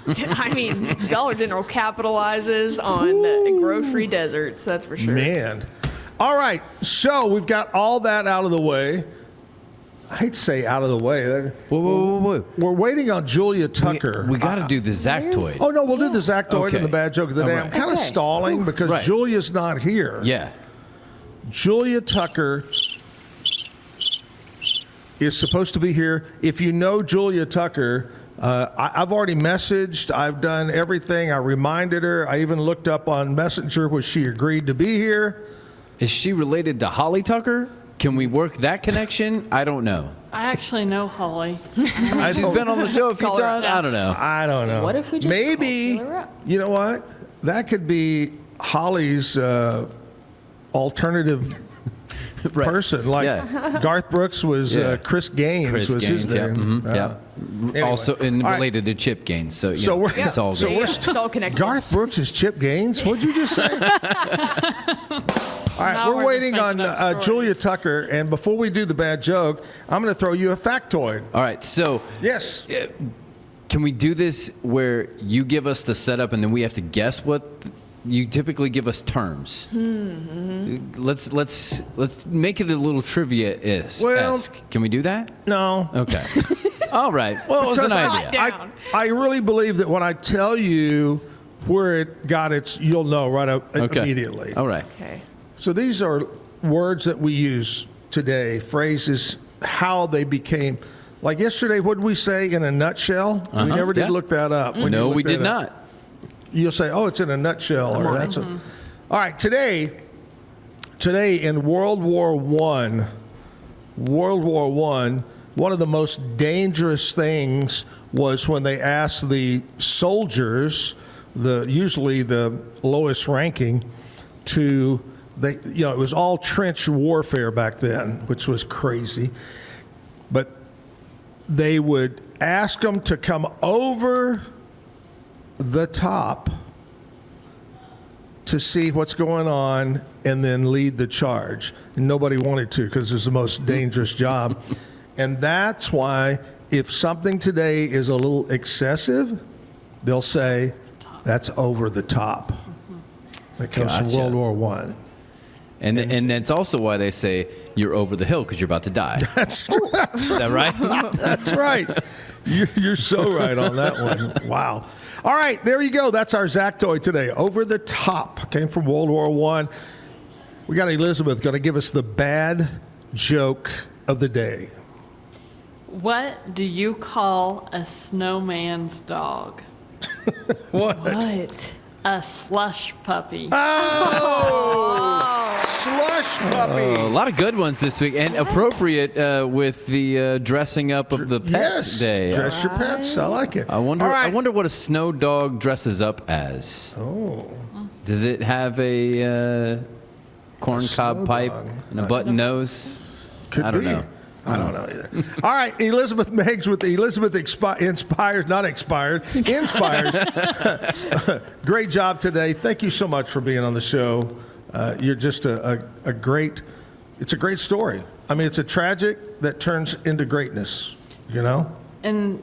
I mean, Dollar General capitalizes on grocery deserts, that's for sure. Man. All right, so we've got all that out of the way. I hate to say out of the way. Whoa. We're waiting on Julia Tucker. We got to do the Zactoid. Oh, no, we'll do the Zactoid Okay. and the bad joke of the day. All I'm right. kind of stalling because Julia's not here. Yeah. Julia Tucker is supposed to be here. If you know Julia Tucker, I've already messaged. I've done everything. I reminded her. I even looked up on Messenger where she agreed to be here. Is she related to Holly Tucker? Can we work that connection? I don't know. I actually know Holly. She's been on the show a few Call her times. up. I don't know. I don't know. What if we just maybe, call her up? you know what? That could be Holly's alternative person. Like Garth Brooks was Chris Gaines was his name. Anyway. Also and All right. related to Chip Gaines. So, So we're- it's all so good. we're It's all connected. Garth Brooks is Chip Gaines? What'd you just say? All right, Now we're we're waiting just on making up stories. Julia Tucker. And before we do the bad joke, I'm going to throw you a factoid. All right, so Yes. can we do this where you give us the setup and then we have to guess what you typically give us terms? Let's make it a little trivia-esque. Well- Can we do that? No. Okay. All right. Well, it was an Because idea. I really believe that when I tell you where it got its, you'll know right up immediately. All right. Okay. So these are words that we use today, phrases, how they became. Like yesterday, what did we say in a nutshell? We never did look that up. When you No, looked we that did up. not. You'll say, oh, it's in a nutshell. Or that's a. All right, today in World War I, one of the most dangerous things was when they asked the soldiers, usually the lowest ranking, it was all trench warfare back then, which was crazy. But they would ask them to come over the top to see what's going on and then lead the charge. And nobody wanted to because it was the most dangerous job. And that's why if something today is a little excessive, they'll say that's over the top. That comes from Gotcha. World War I. And that's also why they say you're over the hill because you're about to die. That's true. Is that right? That's right. You're so right on that one. Wow. All right, there you go. That's our Zactoid today. Over the top. Came from World War I. We got Elizabeth going to give us the bad joke of the day. What do you call a snowman's dog? What? What? A slush puppy. Oh! Slush puppy. A lot of good ones this week, and appropriate with the dressing up of the pet Yes. day. Dress your pets. I like it. I wonder. All right. I wonder what a snow dog dresses up as. Oh. Does it have a corn snow cob pipe dog. and a button nose? Could I don't be. know. I don't know either. All right, Elizabeth Megs with the Elizabeth Inspires. Great job today. Thank you so much for being on the show. You're just a great, it's a great story. I mean, it's a tragic that turns into greatness, you know? And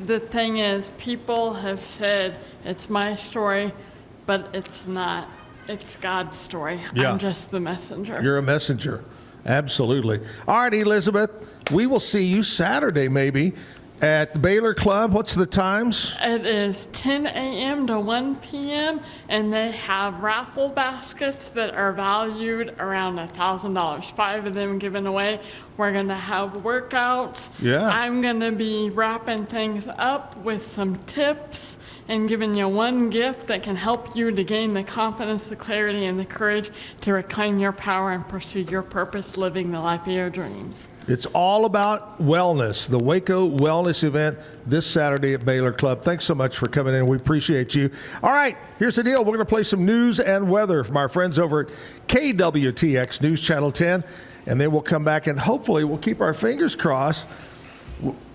the thing is, people have said it's my story, but it's not. It's God's story. Yeah. I'm just the messenger. You're a messenger. Absolutely. All right, Elizabeth, we will see you Saturday maybe at the Baylor Club. What's the times? It is 10 a.m. to 1 p.m., and they have raffle baskets that are valued around $1,000. 5 of them given away. We're going to have workouts. Yeah. I'm going to be wrapping things up with some tips and giving you one gift that can help you to gain the confidence, the clarity, and the courage to reclaim your power and pursue your purpose, living the life of your dreams. It's all about wellness, the Waco Wellness event this Saturday at Baylor Club. Thanks so much for coming in. We appreciate you. All right, here's the deal. We're going to play some news and weather from our friends over at KWTX News Channel 10, and then we'll come back and hopefully we'll keep our fingers crossed.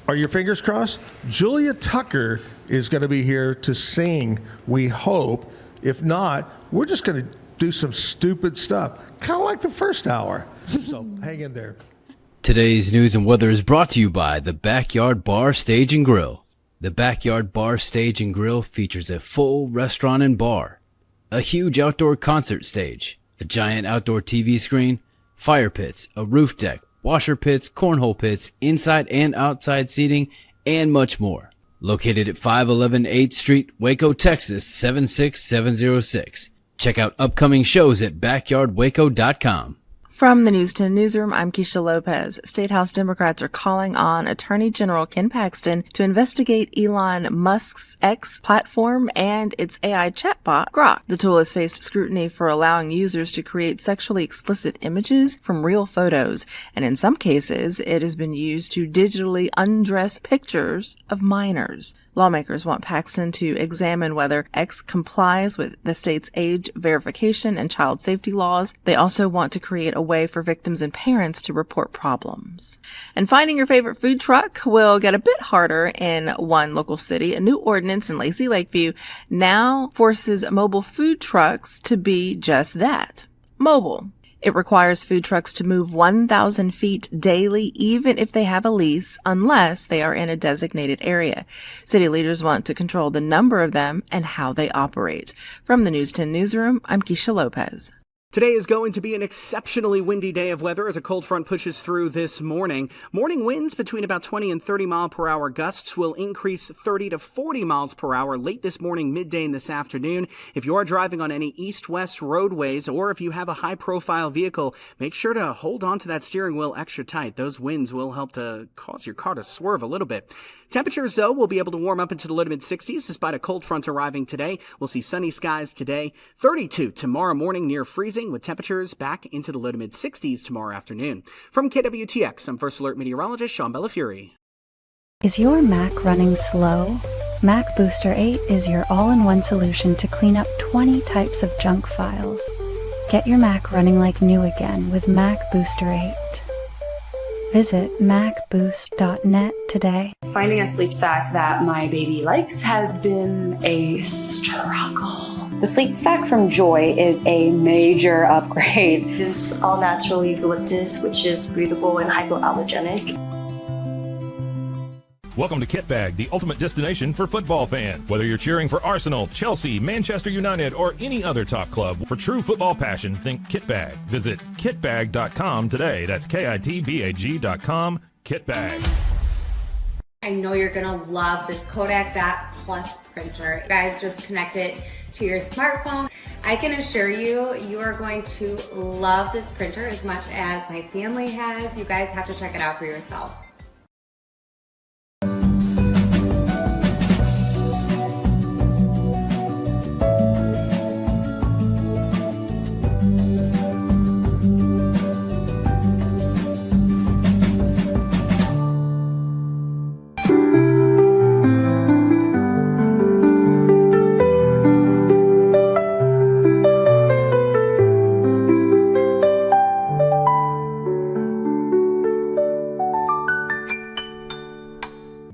Are your fingers crossed? Julia Tucker is going to be here to sing, we hope. If not, we're just going to do some stupid stuff, kind of like the first hour. So hang in there. Today's news and weather is brought to you by the Backyard Bar, Stage and Grill. The Backyard Bar, Stage and Grill features a full restaurant and bar, a huge outdoor concert stage, a giant outdoor TV screen, fire pits, a roof deck, washer pits, cornhole pits, inside and outside seating, and much more. Located at 511 8th Street, Waco, Texas, 76706. Check out upcoming shows at backyardwaco.com. From the News 10 Newsroom, I'm Keisha Lopez. State House Democrats are calling on Attorney General Ken Paxton to investigate Elon Musk's X platform and its AI chatbot, Grok. The tool has faced scrutiny for allowing users to create sexually explicit images from real photos, and in some cases, it has been used to digitally undress pictures of minors. Lawmakers want Paxton to examine whether X complies with the state's age verification and child safety laws. They also want to create a way for victims and parents to report problems. And finding your favorite food truck will get a bit harder in one local city. A new ordinance in Lacey Lakeview now forces mobile food trucks to be just that, mobile. It requires food trucks to move 1,000 feet daily, even if they have a lease, unless they are in a designated area. City leaders want to control the number of them and how they operate. From the News 10 Newsroom, I'm Keisha Lopez. Today is going to be an exceptionally windy day of weather as a cold front pushes through this morning. Morning winds between about 20 and 30 mile per hour gusts will increase 30 to 40 miles per hour late this morning, midday, and this afternoon. If you are driving on any east-west roadways or if you have a high-profile vehicle, make sure to hold on to that steering wheel extra tight. Those winds will help to cause your car to swerve a little bit. Temperatures, though, will be able to warm up into the low to mid-60s despite a cold front arriving today. We'll see sunny skies today, 32 tomorrow morning near freezing, with temperatures back into the low to mid-60s tomorrow afternoon. From KWTX, I'm First Alert meteorologist Sean Bellafury. Is your Mac running slow? Mac Booster 8 is your all-in-one solution to clean up 20 types of junk files. Get your Mac running like new again with Mac Booster 8. Visit macboost.net today. Finding a sleep sack that my baby likes has been a struggle. The sleep sack from Joy is a major upgrade. It is all-natural eucalyptus, which is breathable and hypoallergenic. Welcome to Kit Bag, the ultimate destination for football fans. Whether you're cheering for Arsenal, Chelsea, Manchester United, or any other top club, for true football passion, think Kit Bag. Visit kitbag.com today. That's KITBAG.com, Kit Bag. I know you're gonna love this Kodak That Plus printer. You guys just connect it to your smartphone. I can assure you, you are going to love this printer as much as my family has. You guys have to check it out for yourself.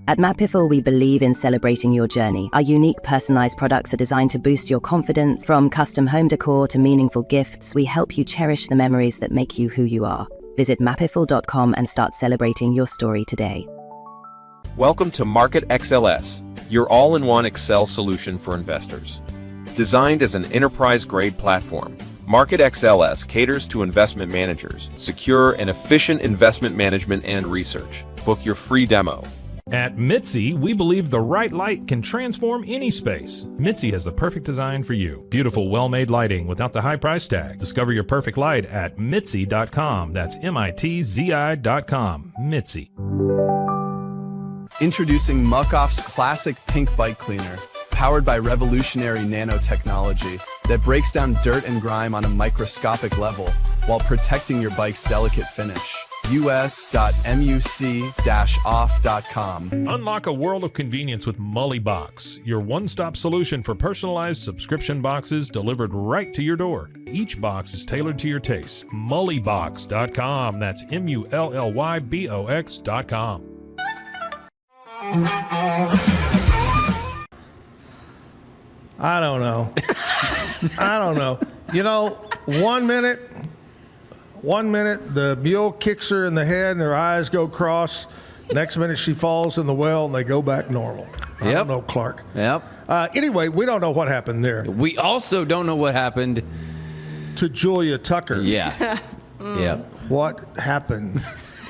At Matt Piffle, we believe in celebrating your journey. Our unique personalized products are designed to boost your confidence. From custom home decor to meaningful gifts, we help you cherish the memories that make you who you are. Visit mattpiffle.com and start celebrating your story today. Welcome to Market XLS, your all-in-one Excel solution for investors. Designed as an enterprise-grade platform, Market XLS caters to investment managers, secure and efficient investment management and research. Book your free demo. At Mitzi, we believe the right light can transform any space. Mitzi has the perfect design for you. Beautiful, well-made lighting without the high price tag. Discover your perfect light at Mitzi.com. That's MITZI.com. Mitzi. Introducing Muck-Off's classic pink bike cleaner, powered by revolutionary nanotechnology that breaks down dirt and grime on a microscopic level while protecting your bike's delicate finish. us.muc-off.com. Unlock a world of convenience with Mully Box, your one-stop solution for personalized subscription boxes delivered right to your door. Each box is tailored to your taste. Mullybox.com. That's MULLYBOX.com. I don't know. I don't know. You know, 1 minute, the mule kicks her in the head and her eyes go cross. Next minute, she falls in the well and they go back normal. I don't know, Clark. Yep. Anyway, we don't know what happened there. We also don't know what happened to Julia Tucker. Yeah. Yeah. What happened?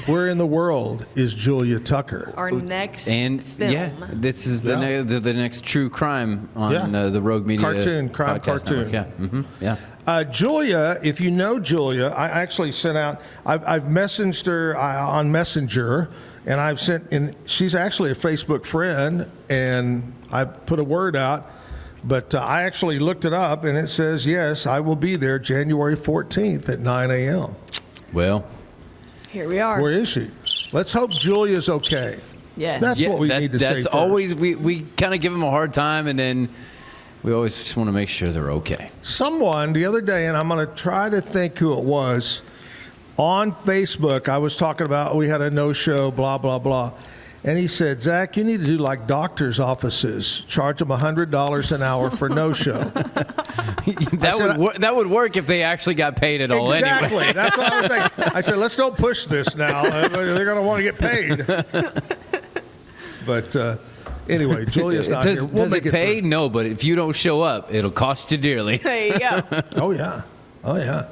Where in the world is Julia Tucker? Our next And film. yeah, this is the next true crime on the Rogue Media Crime cartoon. Network. Yeah. Julia, if you know Julia, I actually sent out. I've messaged her on Messenger, and I've sent. And she's actually a Facebook friend, and I put a word out. But I actually looked it up, and it says yes, I will be there January 14th at 9 a.m. Well. Here we are. Where is she? Let's hope Julia's okay. Yes. That's what we need to say That's first. always, we kind of give them a hard time, and then we always just want to make sure they're okay. Someone the other day, and I'm going to try to think who it was, on Facebook, I was talking about we had a no-show, blah, blah, blah. And he said, Zach, you need to do like doctor's offices. Charge them $100 an hour for no-show. That would work if they actually got paid at all anyway. Exactly. That's what I was thinking. I said, let's don't push this now. They're going to want to get paid. But anyway, Julia's not here. Does it pay? No, but if you don't show up, it'll cost you dearly. There you go. Oh, yeah. Oh, yeah.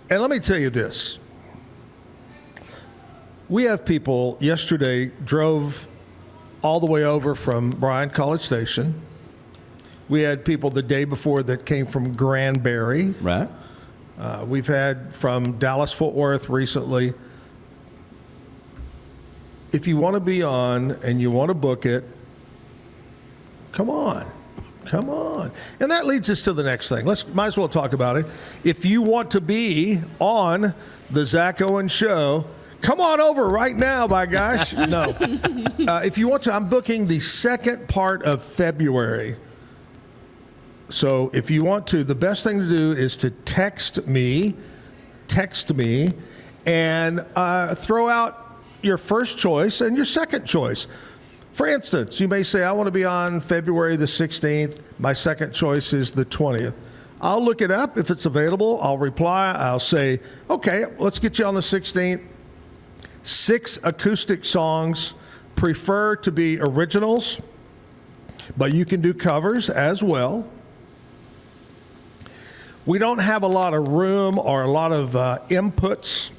And let me tell you this. We have people yesterday drove all the way over from Bryan College Station. We had people the day before that came from Granbury. Right. We've had from Dallas-Fort Worth recently. If you want to be on and you want to book it, come on. Come on. And that leads us to the next thing. Might as well talk about it. If you want to be on the Zack Owen Show, come on over right now, by gosh. No. If you want to, I'm booking the second part of February. So if you want to, the best thing to do is to text me, and throw out your first choice and your second choice. For instance, you may say, I want to be on February the 16th. My second choice is the 20th. I'll look it up. If it's available, I'll reply. I'll say, okay, let's get you on the 16th. 6 acoustic songs, prefer to be originals, but you can do covers as well. We don't have a lot of room or a lot of inputs.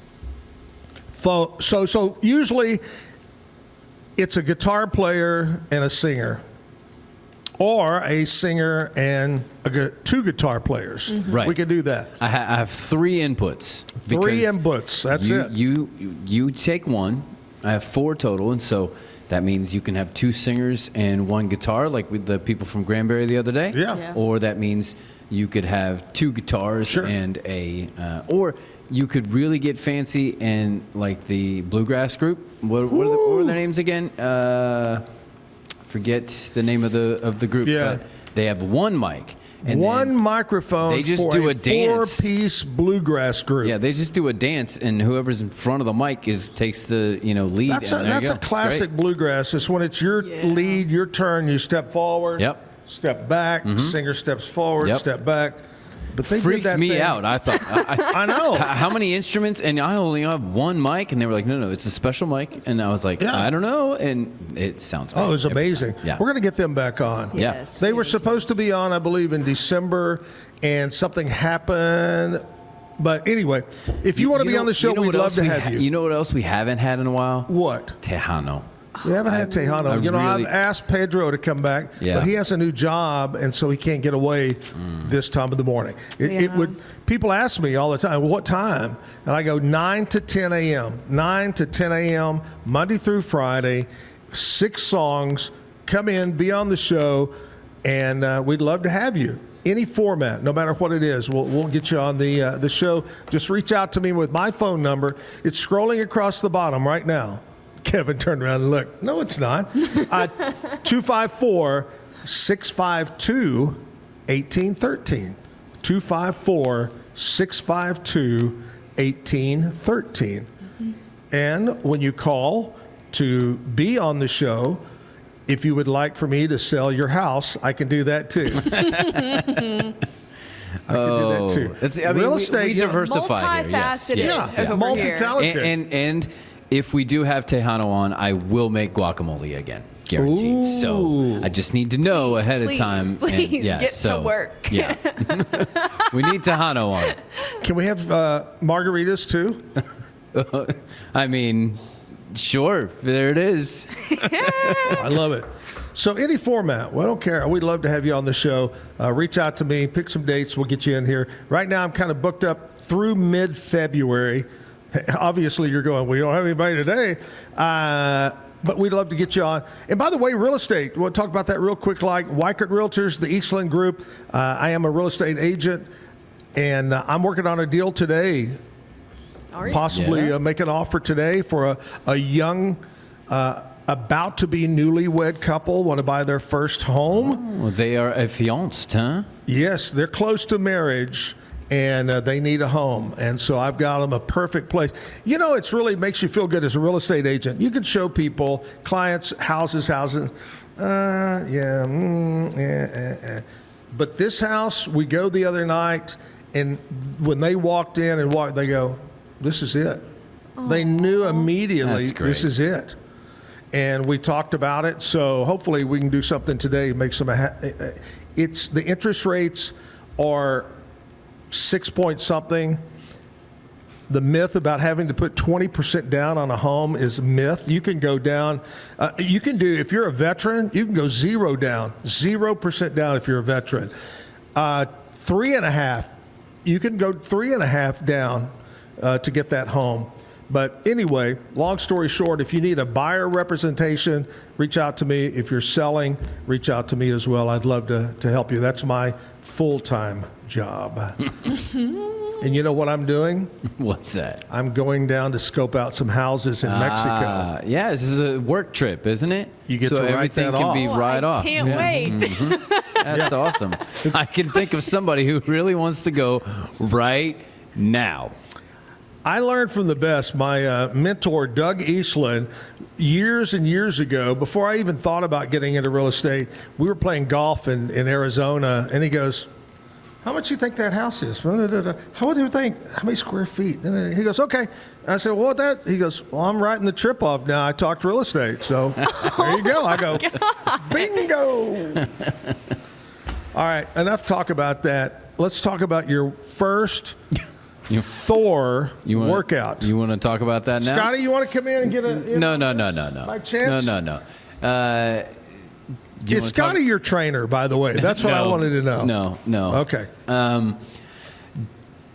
So usually it's a guitar player and a singer, or a singer and 2 guitar players. Mm-hmm. Right. We can do that. I have 3 inputs. 3 inputs. That's it. You take one. I have 4 total, and so that means you can have 2 singers and 1 guitar, like with the people from Granbury the other day. Yeah. Or that means you could have 2 guitars and or you could really get fancy and like the bluegrass group. What were their names again? Forget the name of the group. Yeah. But they have 1 mic. And 1 microphone. They just for do a dance. 4-piece bluegrass group. Yeah, they just do a dance, and whoever's in front of the mic takes the lead. That's and a classic bluegrass. It's when it's your lead, your turn. You step forward. Yep. Step back. Mm-hmm. Singer steps forward. Yep. Step back. But they freaked did that me thing. out. I thought, I know. How many instruments? And I only have 1 mic. And they were like, no, it's a special mic. And I was like, I don't know. And it sounds great. Oh, it was amazing. Yeah. We're going to get them back on. Yes. They were supposed to be on, I believe, in December, and something happened. But anyway, if you want to be on the show, we'd love to have you. You know what else we haven't had in a while? What? Tejano. We haven't had Tejano. I've asked Pedro to come back, but he has a new job, and so he can't get away this time of the morning. People ask me all the time, well, what time? And I go 9 to 10 a.m. 9 to 10 a.m. Monday through Friday, 6 songs. Come in, be on the show, and we'd love to have you. Any format, no matter what it is, we'll get you on the show. Just reach out to me with my phone number. It's scrolling across the bottom right now. Kevin turned around and looked. No, it's not. 254-652-1813. 254-652-1813. And when you call to be on the show, if you would like for me to sell your house, I can do that too. I can do that too. Real estate, we diversify here. Multifaceted. Multi-talented. And if we do have Tejano on, I will make guacamole again. Guaranteed. Ooh. So I just need to know ahead of time. Please get to work. Yeah. We need Tejano on. Can we have margaritas too? I mean, sure. There it is. I love it. So any format, well, I don't care. We'd love to have you on the show. Reach out to me, pick some dates. We'll get you in here. Right now, I'm kind of booked up through mid-February. Obviously, you're going, we don't have anybody today. But we'd love to get you on. And by the way, real estate, we'll talk about that real quick. Like Wycott Realtors, the Eastland Group. I am a real estate agent, and I'm working on a deal today. Possibly make an offer today for a young, about to be newlywed couple, want to buy their first home. Oh, they are affianced, huh? Yes, they're close to marriage, and they need a home. And so I've got them a perfect place. You know, it's really makes you feel good as a real estate agent. You can show people, clients, houses. But this house, we go the other night, and when they walked in and they go, this is it. They knew immediately this is it. And we talked about it. So hopefully we can do something today, make some, it's the interest rates are 6 point something. The myth about having to put 20% down on a home is a myth. You can go down, you can do, if you're a veteran, you can go 0% down if you're a veteran. 3.5, you can go 3.5 down to get that home. But anyway, long story short, if you need a buyer representation, reach out to me. If you're selling, reach out to me as well. I'd love to help you. That's my full-time job. And you know what I'm doing? What's that? I'm going down to scope out some houses in Mexico. Yeah, this is a work trip, isn't it? You get to write that off. Everything can be right off. Can't wait. That's awesome. I can think of somebody who really wants to go right now. I learned from the best. My mentor, Doug Eastland, years and years ago, before I even thought about getting into real estate, we were playing golf in Arizona, and he goes, how much do you think that house is? How do you think? How many square feet? And he goes, okay. I said, well, that? He goes, well, I'm writing the trip off now. I talked real estate. So there you go. I go, bingo. All right, enough talk about that. Let's talk about your first Thor workout. You want to talk about that now? Scotty, you want to come in and get a... No. My chance? No. Is Scotty your trainer, by the way? That's what I wanted to know. No. Okay.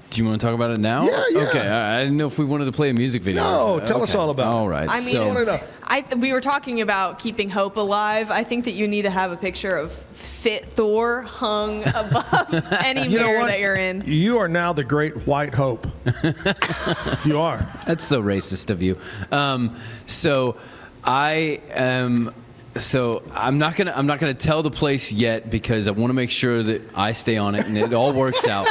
Do you want to talk about it now? Yeah. Okay. I didn't know if we wanted to play a music video. No, tell us all about it. All right. I mean, we were talking about keeping hope alive. I think that you need to have a picture of fit Thor hung above any mirror that you're in. You are now the great white hope. You are. That's so racist of you. So I'm not gonna tell the place yet because I want to make sure that I stay on it and it all works out.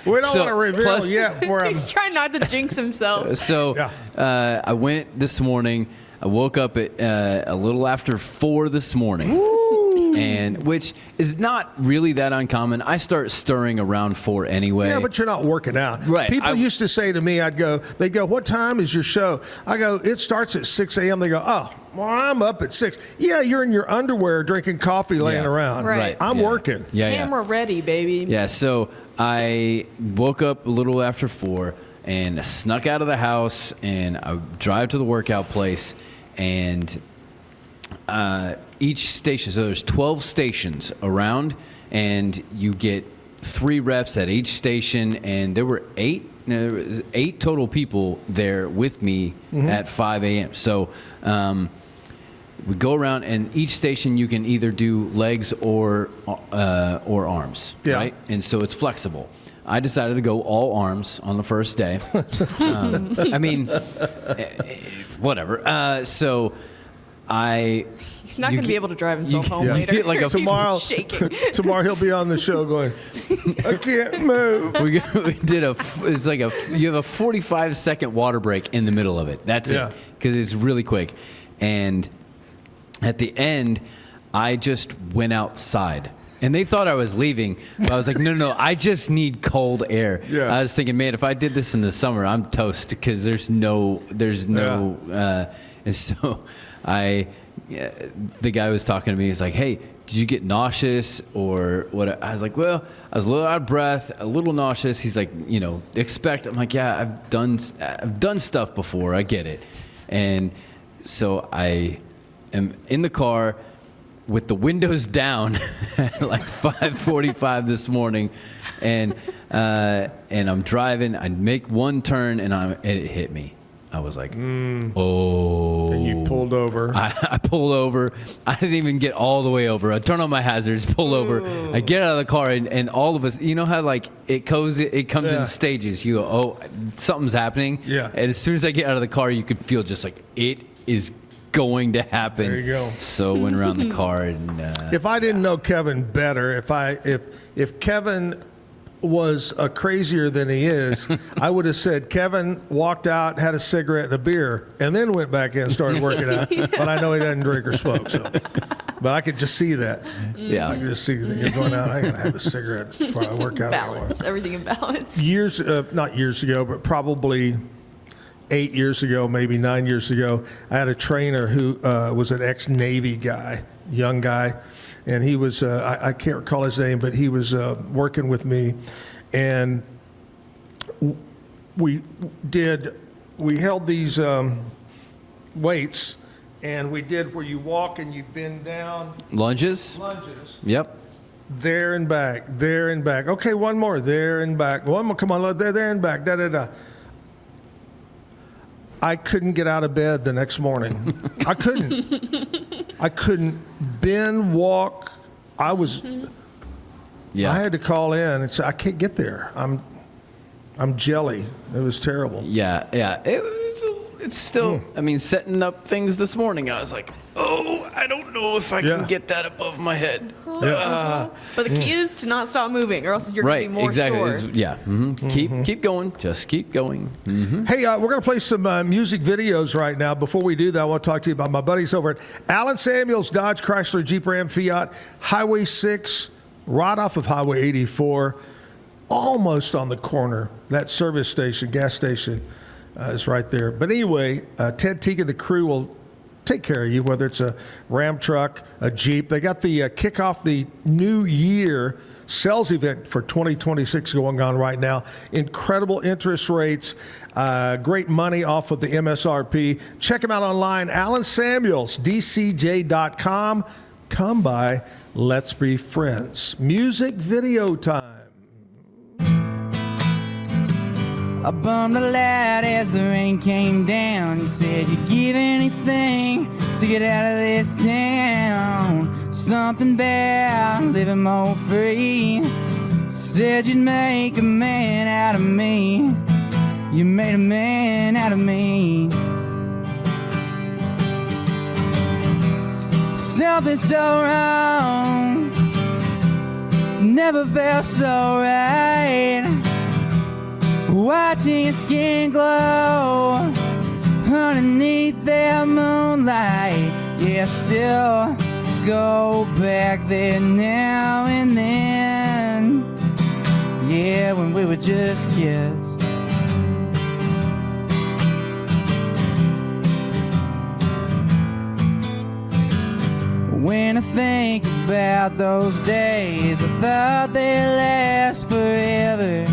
We don't want to reveal yet. He's trying not to jinx himself. I went this morning. I woke up at a little after 4 this morning. Woo. And which is not really that uncommon. I start stirring around 4 anyway. Yeah, but you're not working out. Right. People used to say to me, they'd go, what time is your show? I go, it starts at 6 a.m. They go, oh, well, I'm up at 6. Yeah, you're in your underwear drinking coffee laying around. Right. I'm working. Camera ready, baby. Yeah, so I woke up a little after 4, and I snuck out of the house, and I drive to the workout place, and each station, so there's 12 stations around, and you get 3 reps at each station, and there were 8 total people there with me at 5 a.m. So we go around, and each station you can either do legs or arms, right? And so it's flexible. I decided to go all arms on the first day. I mean, whatever. So he's not going to be able to drive himself home later. Like tomorrow, He's shaking. Tomorrow he'll be on the show going, I can't move. We did it's like you have a 45-second water break in the middle of it. That's it, because it's really quick. And at the end, I just went outside. And they thought I was leaving. But I was like, no, I just need cold air. I was thinking, man, if I did this in the summer, I'm toast, because there's no. And so the guy was talking to me. He's like, hey, did you get nauseous or what? I was like, well, I was a little out of breath, a little nauseous. He's like, expect. I'm like, yeah, I've done stuff before. I get it. And so I am in the car with the windows down at like 5:45 this morning, and I'm driving. I make one turn, and it hit me. I was like, oh. And you pulled over. I pulled over. I didn't even get all the way over. I turn on my hazards, pull over. I get out of the car, and all of us, you know how like it comes in stages. You go, oh, something's happening. Yeah. And as soon as I get out of the car, you could feel just like it is going to happen. There you go. So went around the car, and if I didn't know Kevin better, if Kevin was crazier than he is, I would have said Kevin walked out, had a cigarette and a beer, and then went back in and started working out. But I know he doesn't drink or smoke, so. But I could just see that. Yeah, I could just see that you're going out. I gotta have a cigarette before I work out. Balance, everything in balance. Not years ago, but probably 8 years ago, maybe 9 years ago, I had a trainer who was an ex-Navy guy, young guy, and he was, I can't recall his name, but he was working with me, and we held these weights, and we did where you walk and you bend down. Lunges. Yep. There and back, there and back. Okay, one more, there and back. One more, come on, there and back, da-da-da. I couldn't get out of bed the next morning. I couldn't bend, walk. I had to call in and say, I can't get there. I'm jelly. It was terrible. Yeah. It's still, I mean, setting up things this morning, I was like, oh, I don't know if I can get that above my head. But the key is to not stop moving, or else you're going to be more sore. Yeah. Keep going. Just keep going. Hey, we're going to play some music videos right now. Before we do that, I want to talk to you about my buddies over at Allen Samuels Dodge Chrysler Jeep Ram Fiat, Highway 6, right off of Highway 84, almost on the corner. That service station, gas station, is right there. But anyway, Ted Teague and the crew will take care of you, whether it's a Ram truck, a Jeep. They got the kick off the new year sales event for 2026 going on right now. Incredible interest rates, great money off of the MSRP. Check them out online, Allen Samuels, DCJ.com. Come by, let's be friends. Music video time. I bummed a lot as the rain came down. You said you'd give anything to get out of this town. Something about living more free. Said you'd make a man out of me. You made a man out of me. Something so wrong never felt so right. Watching your skin glow underneath that moonlight. Yeah, still go back there now and then. Yeah, when we were just kids. When I think about those days, I thought they'd last forever.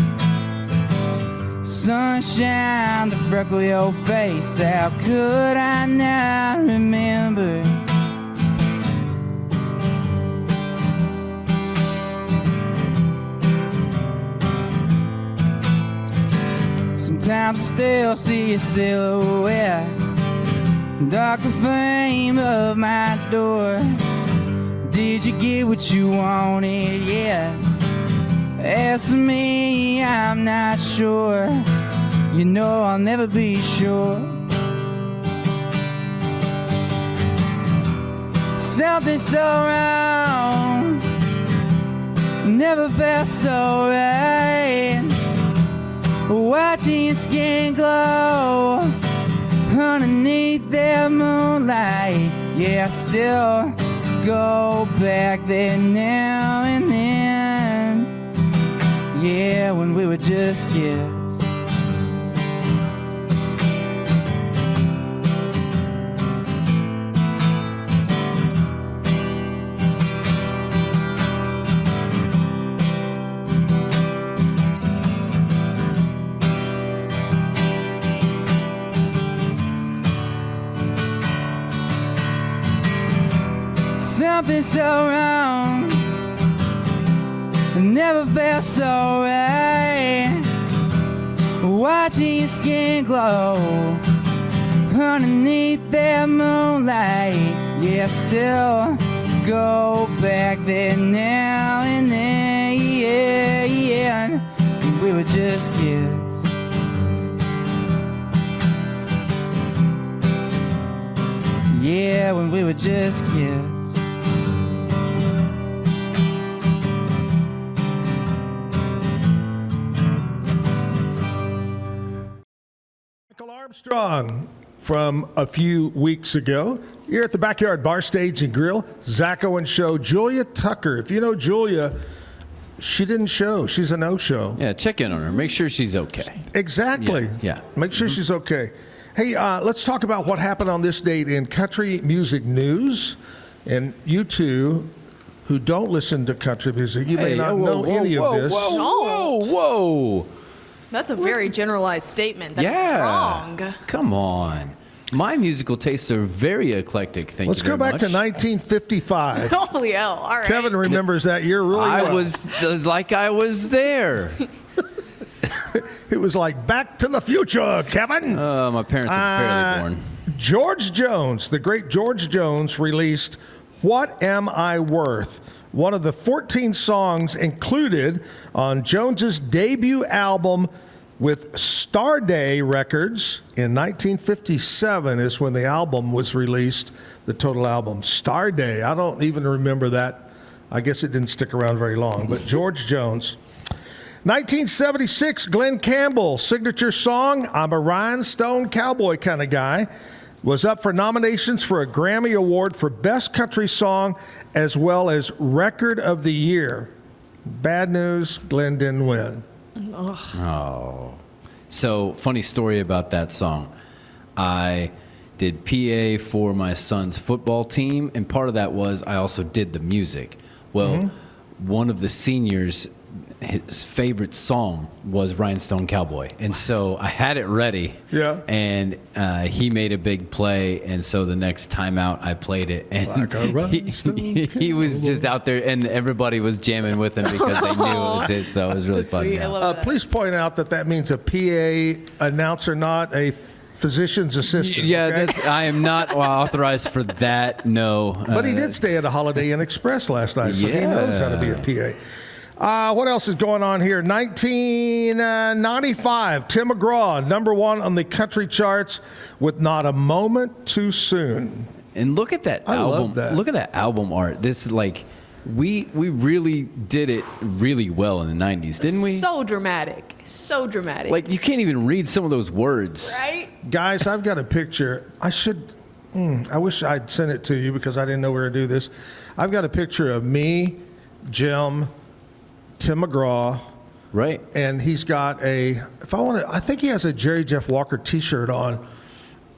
sunshine to freckle your face. How could I not remember? Sometimes I still see your silhouette, dark the flame of my door. Did you get what you wanted yet? As for me, I'm not sure. You know I'll never be sure. Something so wrong, never felt so right. Watching your skin glow underneath that moonlight. Yeah, I still go back there now and then. Yeah, when we were just kids. Something so wrong, never felt so right. Watching your skin glow underneath that moonlight. Yeah, still go back there now and then. Yeah, yeah, we were just kids. Yeah, when we were just kids. Armstrong from a few weeks ago. Here at the Backyard Bar Stage and Grill, Zack Owen Show, Julia Tucker. If you know Julia, she didn't show. She's a no-show. Yeah, check in on her. Make sure she's okay. Exactly. Yeah. Make sure she's okay. Hey, let's talk about what happened on this date in country music news. And you two who don't listen to country music, you may not know any of this. Whoa. That's a very generalized statement. That's wrong. Come on. My musical tastes are very eclectic. Let's go back to 1955. Holy hell. All right. Kevin remembers that year really well. I was there. It was like Back to the Future, Kevin. My parents are barely born. George Jones, the great George Jones, released What Am I Worth? One of the 14 songs included on Jones's debut album with Starday Records in 1957 is when the album was released, the total album. Starday, I don't even remember that. I guess it didn't stick around very long, but George Jones. 1976, Glenn Campbell, signature song, I'm a rhinestone cowboy kind of guy, was up for nominations for a Grammy Award for Best Country Song as well as Record of the Year. Bad news, Glenn didn't win. Oh. So, funny story about that song. I did PA for my son's football team, and part of that was I also did the music. Well, one of the seniors, his favorite song was Rhinestone Cowboy. And so I had it ready. Yeah. And he made a big play. And so the next time out, I played it. And he was just out there, and everybody was jamming with him because they knew it was his. So it was really fun. Please point out that means a PA announcer, not a physician's assistant. Yeah, okay? I am not authorized for that. No. But he did stay at a Holiday Inn Express last night, so he knows how to be a PA. What else is going on here? 1995, Tim McGraw, #1 on the country charts with Not a Moment Too Soon. And look at that album. Love that. Look at that album art. This is like, we really did it really well in the 90s, didn't we? So dramatic. So dramatic. Like, you can't even read some of those words. Right? Guys, I've got a picture. I wish I'd sent it to you because I didn't know where to do this. I've got a picture of me, Jim, Tim McGraw, right? And he's got I think he has a Jerry Jeff Walker T-shirt on.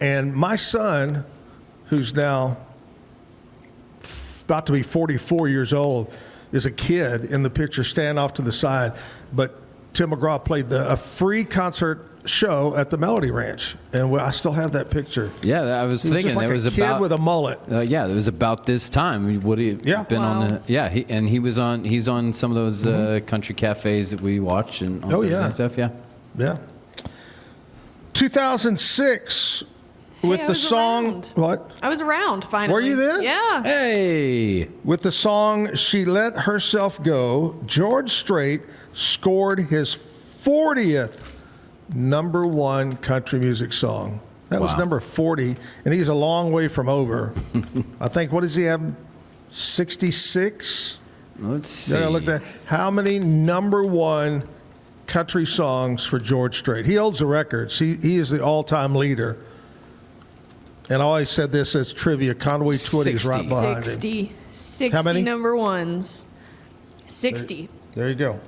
And my son, who's now about to be 44 years old, is a kid in the picture, standing off to the side. But Tim McGraw played a free concert show at the Melody Ranch, and I still have that picture. Yeah, I was thinking just like it was a kid about with a mullet. Yeah, it was about this time. Would he have been on the? Yeah, he's on some of those country cafes that we watch and on and stuff. Yeah, yeah. 2006 with the song around. What? I was around finally. Were you there? Yeah. Hey. With the song "She Let Herself Go," George Strait scored his 40th number one country music song. That was number 40, and he's a long way from over. I think, what does he have? 66? Let's see. Look at that. How many number one country songs for George Strait? He holds the records. He is the all-time leader. And I always said this as trivia. Conway Twitty is right behind him. 60 How many? number ones. 60. There you go.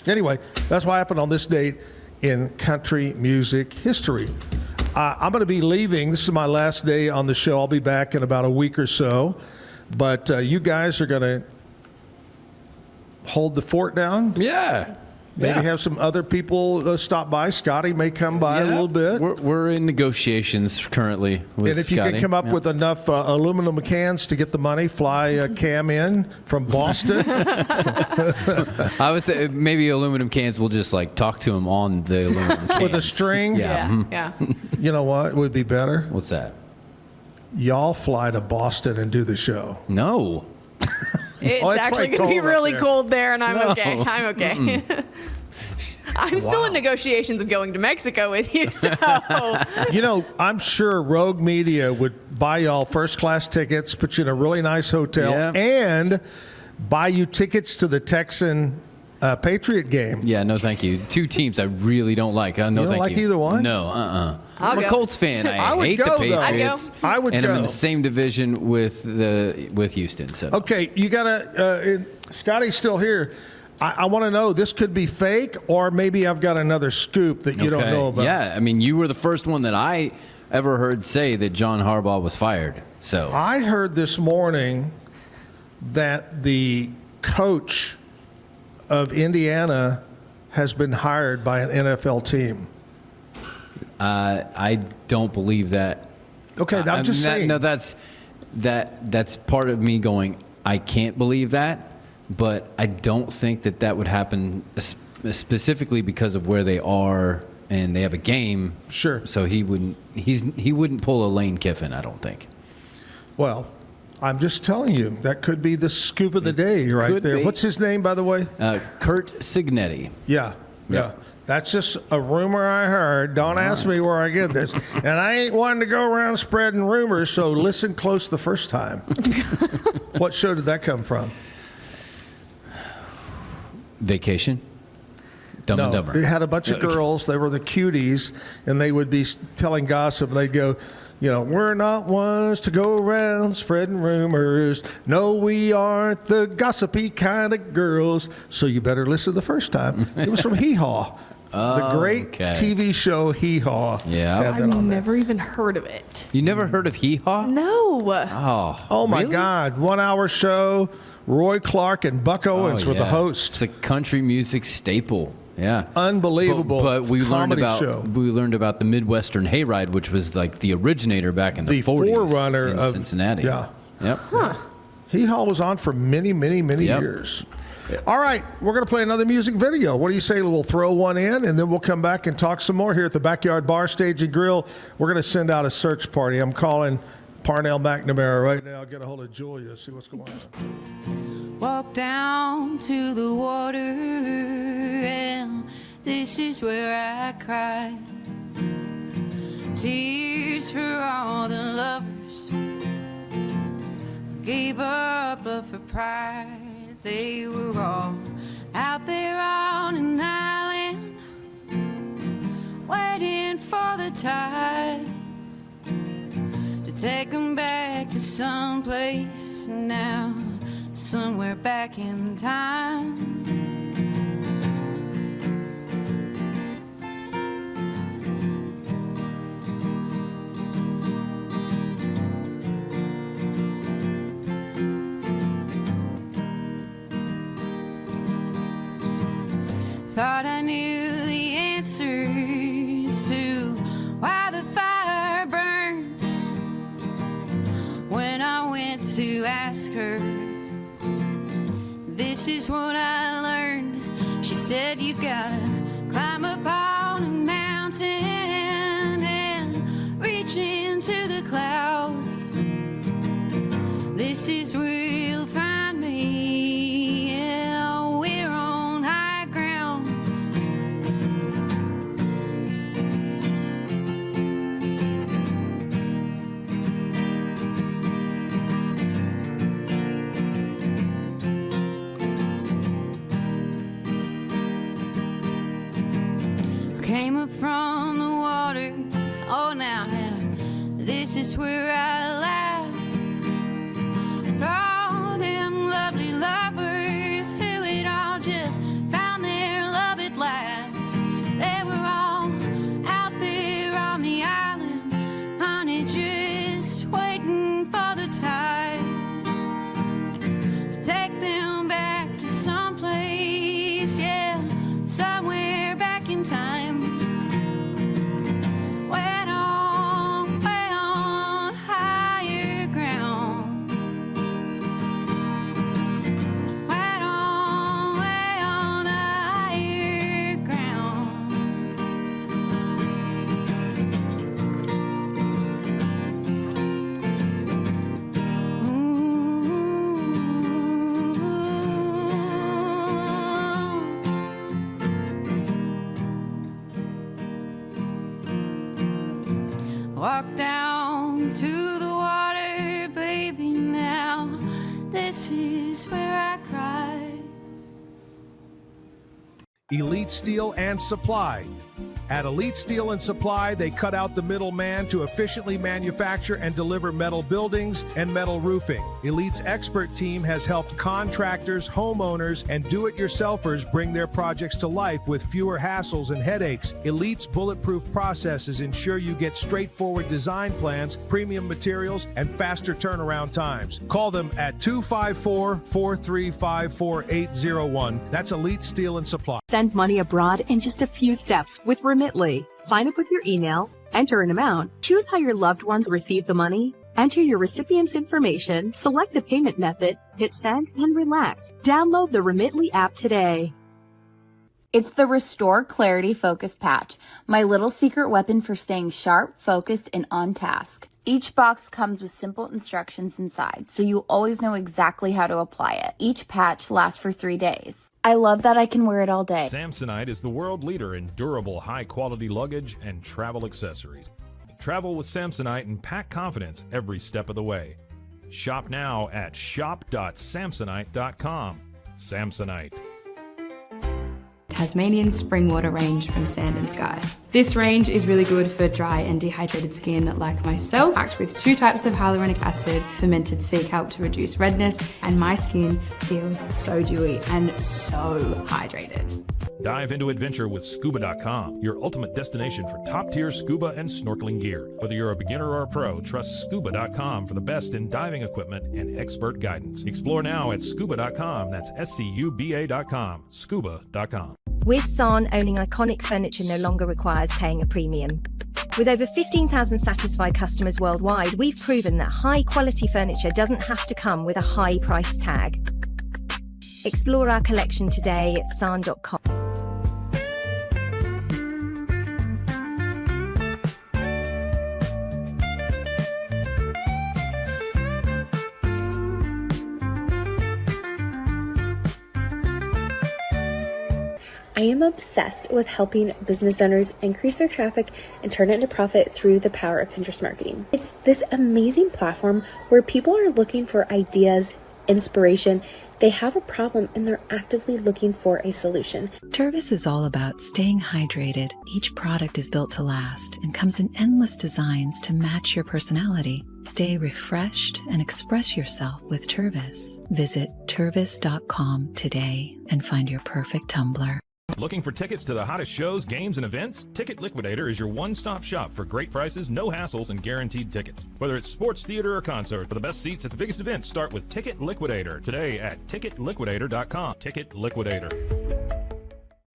Anyway, that's what happened on this date in country music history. I'm going to be leaving. This is my last day on the show. I'll be back in about a week or so. But you guys are going to hold the fort down? Yeah. Maybe have some other people stop by. Scotty may come by a little bit. We're in negotiations currently with And if you Scotty. can come up with enough aluminum cans to get the money, fly Cam in from Boston. I would say maybe aluminum cans. We'll just like talk to him on the aluminum cans. With a string? Yeah. You know what would be better? What's that? Y'all fly to Boston and do the show. No. It's actually going to be really cold there, and I'm okay. I'm okay. I'm still in negotiations of going to Mexico with you, so. You know, I'm sure Rogue Media would buy y'all first-class tickets, put you in a really nice hotel, and buy you tickets to the Texan Patriot game. Yeah, no, thank you. Two teams I really don't like. No, You don't thank like you. either one? No, I'll I'm a go. Colts fan. I would hate go, the though. Patriots. I would and go. I'm in the same division with Houston. So Okay, you gotta. Scotty's still here. I want to know. This could be fake, or maybe I've got another scoop that you don't know about. Yeah, I mean, you were the first one that I ever heard say that John Harbaugh was fired. So I heard this morning that the coach of Indiana has been hired by an NFL team. I don't believe that. Okay, I'm just saying. No, that's part of me going, I can't believe that, but I don't think that would happen specifically because of where they are and they have a game. Sure. So he wouldn't pull a Lane Kiffin, I don't think. Well, I'm just telling you, that could be the scoop of the day right could there. be. What's his name, by the way? Kurt Signetti. Yeah. That's just a rumor I heard. Don't ask me where I get this. And I ain't one to go around spreading rumors, so listen close the first time. What show did that come from? Vacation. Dumb and Dumber. It had a bunch of girls. They were the cuties, and they would be telling gossip. They'd go, we're not ones to go around spreading rumors. No, we aren't the gossipy kind of girls. So you better listen the first time. It was from Hee Haw. The great TV show Hee Haw. Yeah. I've never even heard of it. You never heard of Hee Haw? No. Oh my really? God. 1 hour show. Roy Clark and Buck Owens were the hosts. It's a country music staple. Yeah. Unbelievable. But we learned show. about the Midwestern Hayride, which was like the originator back in the 40s. The forerunner in of Cincinnati. Yeah. Yep. Hee Haw was on for many, many, many years. All right, we're going to play another music video. What do you say? We'll throw one in, and then we'll come back and talk some more here at the Backyard Bar, Stage, and Grill. We're going to send out a search party. I'm calling Parnell McNamara right now. Get a hold of Julia, see what's going on. Walk down to the water, and this is where I cry. Tears for all the lovers who gave up love for pride. They were all out there on an island, waiting for the tide to take them back to some place now, somewhere back in time. Thought I knew the answers to ask her. This is what I learned. She said you've gotta climb up on a mountain and reach into the clouds. This is where you'll find me. Yeah, we're on high ground. Came up from the water. Oh, now this is where I laugh. All them lovely lovers who had all just found their love at last. They were all out there on the island, honey, just waiting for the tide to take them back to someplace, yeah, somewhere back in time. Way on higher ground. Way on higher ground. Walk down to the water, baby, now. This is where I cry. Elite Steel and Supply. At Elite Steel and Supply, they cut out the middleman to efficiently manufacture and deliver metal buildings and metal roofing. Elite's expert team has helped contractors, homeowners, and do-it-yourselfers bring their projects to life with fewer hassles and headaches. Elite's bulletproof processes ensure you get straightforward design plans, premium materials, and faster turnaround times. Call them at 254-435-4801. That's Elite Steel and Supply. Send money abroad in just a few steps with Remitly. Sign up with your email, enter an amount, choose how your loved ones receive the money, enter your recipient's information, select a payment method, hit send, and relax. Download the Remitly app today. It's the Restore Clarity Focus Patch, my little secret weapon for staying sharp, focused, and on task. Each box comes with simple instructions inside, so you always know exactly how to apply it. Each patch lasts for 3 days. I love that I can wear it all day. Samsonite is the world leader in durable, high-quality luggage and travel accessories. Travel with Samsonite and pack confidence every step of the way. Shop now at shop.samsonite.com. Samsonite. Tasmanian spring water range from Sand and Sky. This range is really good for dry and dehydrated skin like myself, packed with 2 types of hyaluronic acid, fermented sea kelp to reduce redness, and my skin feels so dewy and so hydrated. Dive into adventure with scuba.com, your ultimate destination for top-tier scuba and snorkeling gear. Whether you're a beginner or a pro, trust scuba.com for the best in diving equipment and expert guidance. Explore now at scuba.com. That's SCUBA.com. Scuba.com. With San, owning iconic furniture no longer requires paying a premium. With over 15,000 satisfied customers worldwide, we've proven that high-quality furniture doesn't have to come with a high price tag. Explore our collection today at san.com. I am obsessed with helping business owners increase their traffic and turn it into profit through the power of Pinterest marketing. It's this amazing platform where people are looking for ideas, inspiration. They have a problem and they're actively looking for a solution. Tervis is all about staying hydrated. Each product is built to last and comes in endless designs to match your personality. Stay refreshed and express yourself with Tervis. Visit tervis.com today and find your perfect tumbler. Looking for tickets to the hottest shows, games, and events? Ticket Liquidator is your one-stop shop for great prices, no hassles, and guaranteed tickets. Whether it's sports, theater, or concert, for the best seats at the biggest events, start with Ticket Liquidator today at ticketliquidator.com. Ticket Liquidator.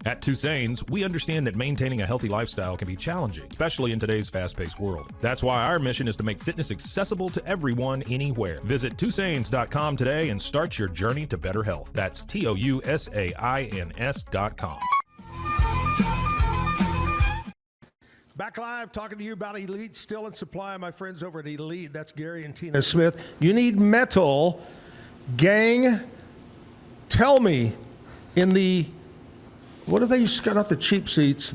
At Tusane's, we understand that maintaining a healthy lifestyle can be challenging, especially in today's fast-paced world. That's why our mission is to make fitness accessible to everyone, anywhere. Visit Tusanes.com today and start your journey to better health. That's TOUSAINS.com. Back live talking to you about Elite Still in Supply, my friends over at Elite. That's Gary and Tina Smith. You need metal. Gang, tell me in the, what do they used to, not the cheap seats,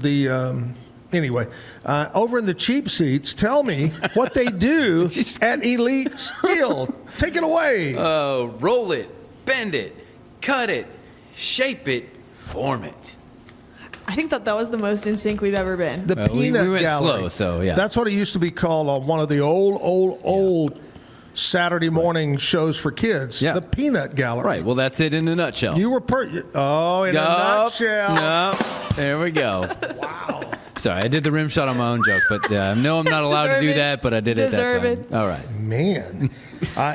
anyway, over in the cheap seats, tell me what they do at Elite Steel. Take it away. Roll it, bend it, cut it, shape it, form it. I think that was the most in sync we've ever been. The Peanut we went Gallery. slow, so yeah. That's what it used to be called on one of the old Saturday morning shows for kids. Yeah. The Peanut Gallery. Right. Well, that's it in a nutshell. You were in a nutshell. No. There we go. Wow. Sorry, I did the rim shot on my own joke, but no, I'm not allowed to do that, but I did it that time. All right. Man.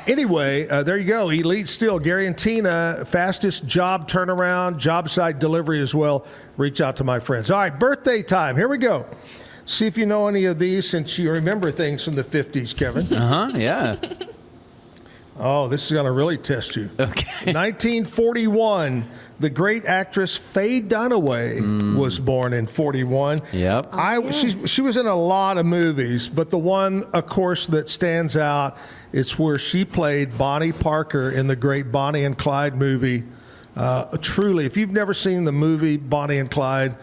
Anyway, there you go. Elite Steel, Gary and Tina, fastest job turnaround, job site delivery as well. Reach out to my friends. All right, birthday time. Here we go. See if you know any of these since you remember things from the 50s, Kevin. Yeah. Oh, this is going to really test you. Okay. 1941, the great actress Faye Dunaway was born in 41. Yep. She was in a lot of movies, but the one, of course, that stands out is where she played Bonnie Parker in the great Bonnie and Clyde movie. Truly, if you've never seen the movie Bonnie and Clyde,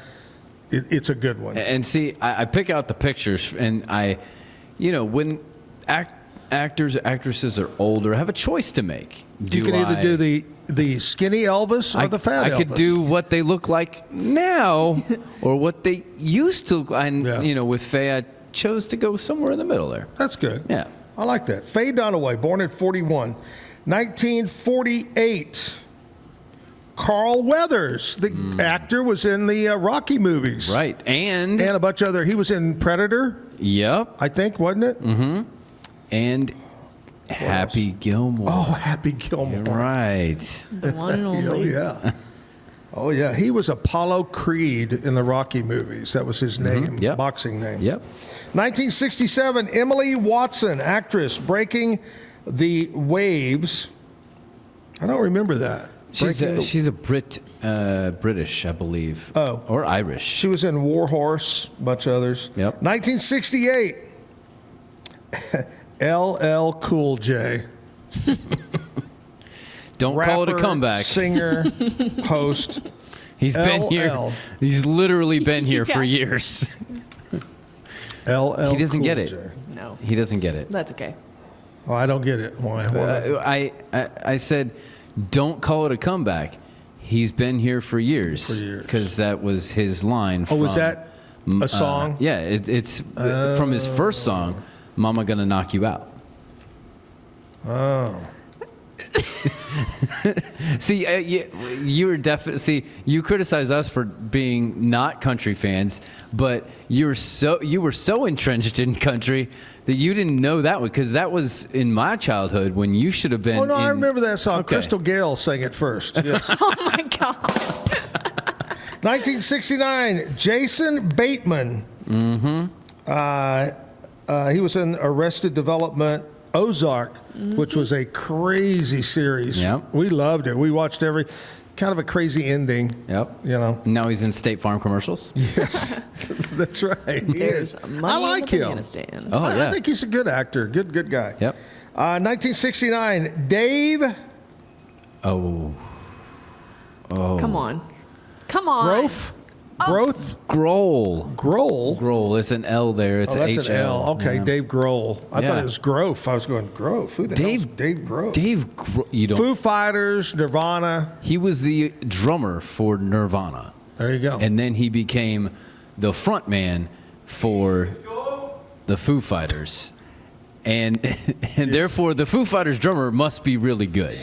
it's a good one. And see, I pick out the pictures, and when actors or actresses are older, have a choice to make. You can either do the skinny Elvis or the fat Elvis. I could do what they look like now or what they used to. And, with Faye, I chose to go somewhere in the middle there. That's good. Yeah. I like that. Faye Dunaway, born in 41. 1948, Carl Weathers, the actor, was in the Rocky movies. Right. And a bunch of other. He was in Predator. Yep. I think, wasn't it? Mm-hmm. And Happy Gilmore. Oh, Happy Gilmore. Right. The one and only. Yeah. Oh, yeah. He was Apollo Creed in the Rocky movies. That was his name, boxing name. Yep. 1967, Emily Watson, actress, Breaking the Waves. I don't remember that. She's a British, I believe. Oh. Or Irish. She was in War Horse, a bunch of others. Yep. 1968, LL Cool J. Don't Rapper, call it a comeback. Singer, host. He's been here. He's literally been here for years. LL He doesn't Cool get it. J. No. He doesn't get it. That's okay. Oh, I don't get it. Why? I said, don't call it a comeback. He's been here for years. Because that was his line. Oh, was that a song? Yeah, it's from his first song, Mama Gonna Knock You Out. Oh. See, you were definitely. See, you criticize us for being not country fans, but you were so entrenched in country that you didn't know that one because that was in my childhood when you should have been. Oh no, I remember that song. Okay. Crystal Gale sang it first. Yes. Oh my God. 1969, Jason Bateman. Mm-hmm. He was in Arrested Development, Ozark, which was a crazy series. Yep. We loved it. We watched every kind of a crazy ending. Yep. You know. Now he's in State Farm commercials. Yes, that's right. He There's is. money I like in the him. banana stand. Oh yeah. I think he's a good actor. Good guy. Yep. 1969, Dave. Oh. Come on. Grohl. It's an L there. It's Oh, an that's H-L. an L. Okay, Yeah. Dave Grohl. I thought it was Grove. I was going, Grove? Who the hell is Dave Grohl? You don't. Foo Fighters, Nirvana. He was the drummer for Nirvana. There you go. And then he became the front man for the Foo Fighters. And therefore, the Foo Fighters drummer must be really good.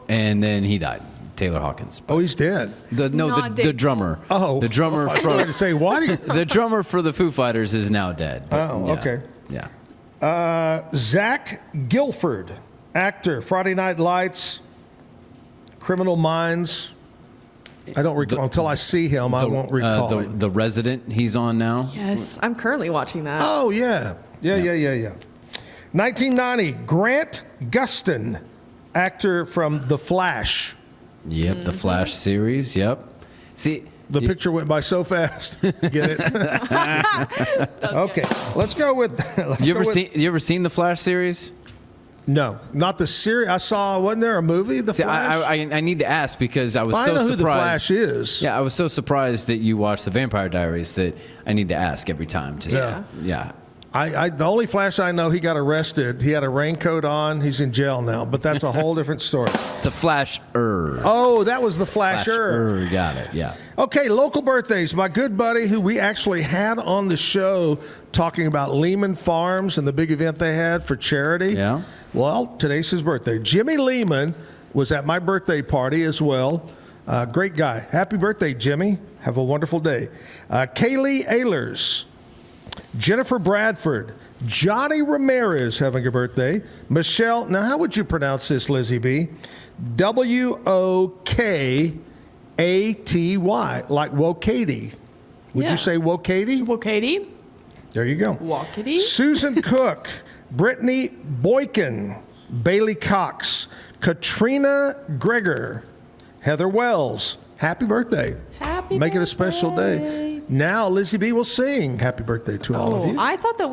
And then he died. Taylor Hawkins. Oh, he's dead. The drummer. Oh, the drummer I was from. going to say what? The drummer for the Foo Fighters is now dead. But Oh, yeah. okay. Yeah. Zach Gilford, actor, Friday Night Lights, Criminal Minds. I don't recall. Until I see him, I won't recall it. The Resident, he's on now. Yes, I'm currently watching that. Oh, yeah. Yeah. 1990, Grant Gustin, actor from The Flash. Yep, the Flash series. Yep. See, the picture went by so fast. Get it? Okay, let's go with. You ever seen the Flash series? No, not the series. I saw. Wasn't there a movie? The Flash. I need to ask because I was I so know surprised. who the Flash is. Yeah, I was so surprised that you watched the Vampire Diaries that I need to ask every time. Just yeah. The only Flash I know, he got arrested. He had a raincoat on. He's in jail now, but that's a whole different story. It's a Flash-er. Oh, that was the Flash-er. Flash-er, got it, yeah. Okay, local birthdays. My good buddy who we actually had on the show talking about Lehman Farms and the big event they had for charity. Yeah. Well, today's his birthday. Jimmy Lehman was at my birthday party as well. Great guy. Happy birthday, Jimmy. Have a wonderful day. Kaylee Ehlers. Jennifer Bradford, Johnny Ramirez having a birthday. Michelle, now how would you pronounce this, Lizzie B? Wokaty, like Wokady. Would you say Wokady? Wokady. There you go. Walkity. Susan Cook, Brittany Boykin, Bailey Cox, Katrina Gregor, Heather Wells. Happy birthday. Make it a special day. Now Lizzie B will sing happy birthday to all of you. I thought that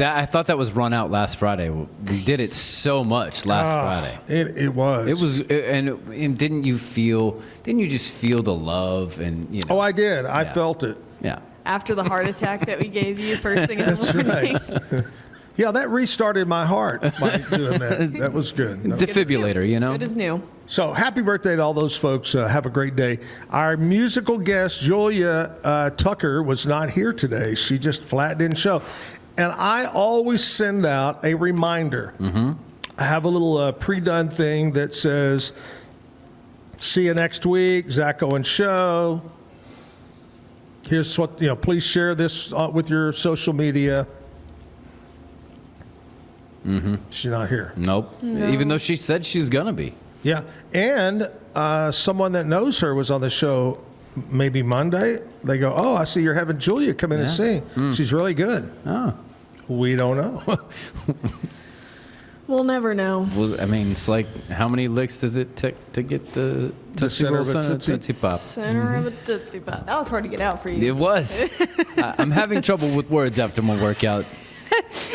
I thought that was run out last Friday. We did it so much last Friday. It was. It was, and didn't you just feel the love and Oh, I did. I felt it. Yeah. After the heart attack that we gave you first thing in the morning. Right. Yeah, that restarted my heart by doing that. That was good. Defibrillator, you know? It is new. So happy birthday to all those folks. Have a great day. Our musical guest, Julia Tucker, was not here today. She just flat didn't show. And I always send out a reminder. Mm-hmm. I have a little pre-done thing that says, see you next week, Zack Owen Show. Here's what, please share this with your social media. Mm-hmm. She's not here. Nope. No. Even though she said she's going to be. Yeah. And someone that knows her was on the show maybe Monday. They go, oh, I see you're having Julia come in and sing. She's really good. Oh. We don't know. We'll never know. Well, I mean, it's like, how many licks does it take to get the Tootsie Roll Tootsie Pop? Center of a Tootsie Pop. That was hard to get out for you. It was. I'm having trouble with words after my workout. His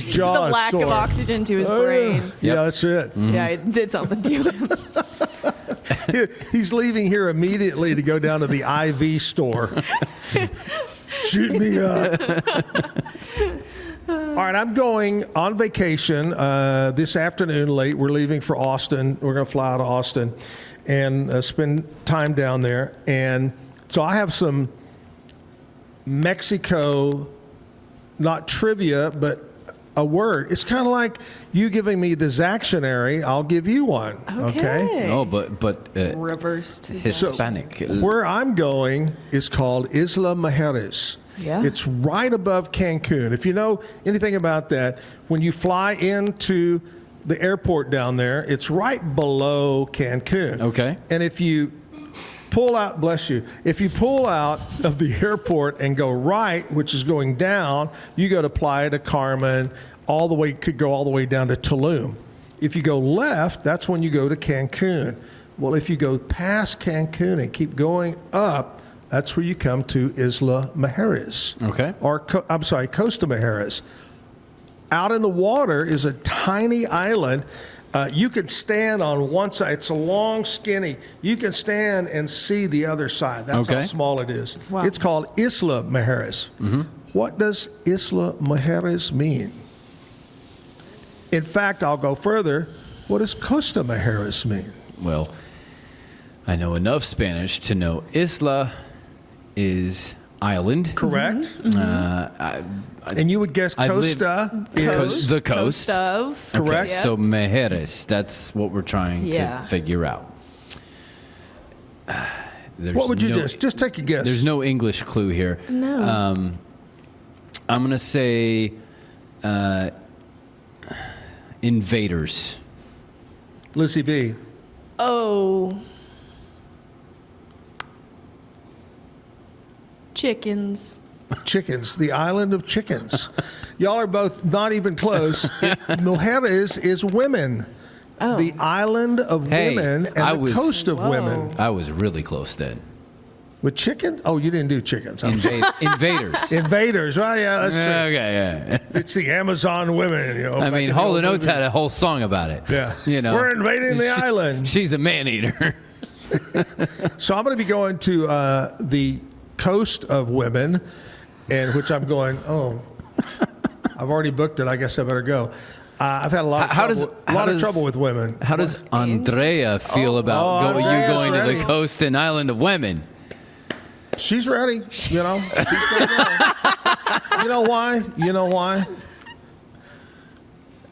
jaw the lack is sore. of oxygen to his brain. Yeah, that's it. Yeah, it did something to him. He's leaving here immediately to go down to the IV store. Shoot me up. All right, I'm going on vacation this afternoon late. We're leaving for Austin. We're going to fly out of Austin and spend time down there. And so I have some Mexico, not trivia, but a word. It's kind of like you giving me the Zactionary. I'll give you one. Okay. Oh, but reversed Hispanic. So where I'm going is called Isla Mujeres. Yeah. It's right above Cancun. If you know anything about that, when you fly into the airport down there, it's right below Cancun. Okay. And if you pull out, bless you, if you pull out of the airport and go right, which is going down, you go to Playa del Carmen, could go all the way down to Tulum. If you go left, that's when you go to Cancun. Well, if you go past Cancun and keep going up, that's where you come to Isla Mujeres. Okay. Or, Costa Mujeres. Out in the water is a tiny island. You can stand on one side. It's a long, skinny. You can stand and see the other side. That's how small it is. Wow. It's called Isla Mujeres. Mm-hmm. What does Isla Mujeres mean? In fact, I'll go further. What does Costa Mujeres mean? Well, I know enough Spanish to know Isla is island. Correct. Mm-hmm. And you would guess Costa is the coast. Of. Correct. Okay, so Mujeres, that's what we're trying to figure out. What would you guess? Just take a guess. There's no English clue here. No. I'm going to say invaders. Lizzie B. Oh. Chickens. Chickens, the island of chickens. Y'all are both not even close. Mujeres is women. Oh. The island of women and the coast of women. I was really close then. With chickens? Oh, you didn't do chickens. Invaders. Invaders. Oh, yeah, that's true. Okay, yeah. It's the Amazon women. You know, I mean, Hall & Oates had a whole song about it. Yeah. You know, we're invading the island. She's a man-eater. So I'm going to be going to the coast of women, and which I'm going, I've already booked it. I guess I better go. I've had a lot of trouble with women. How does Andrea feel about going to the coast and island of women? She's ready. You know. She's gonna go. You know why? You know why?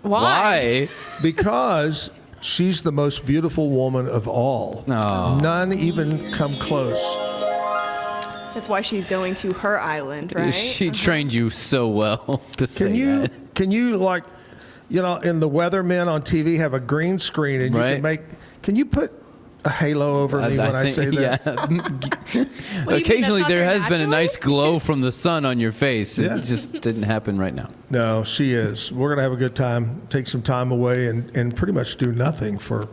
Why? Because she's the most beautiful woman of all. Oh. None even come close. That's why she's going to her island, right? She trained you so well to say that. Can you, like, you know, in the weathermen on TV have a green screen and you can can you put a halo over me when I say that? Yeah. Occasionally there has been a nice glow from the sun on your face. Yeah. It just didn't happen right now. No, she is. We're going to have a good time, take some time away, and pretty much do nothing for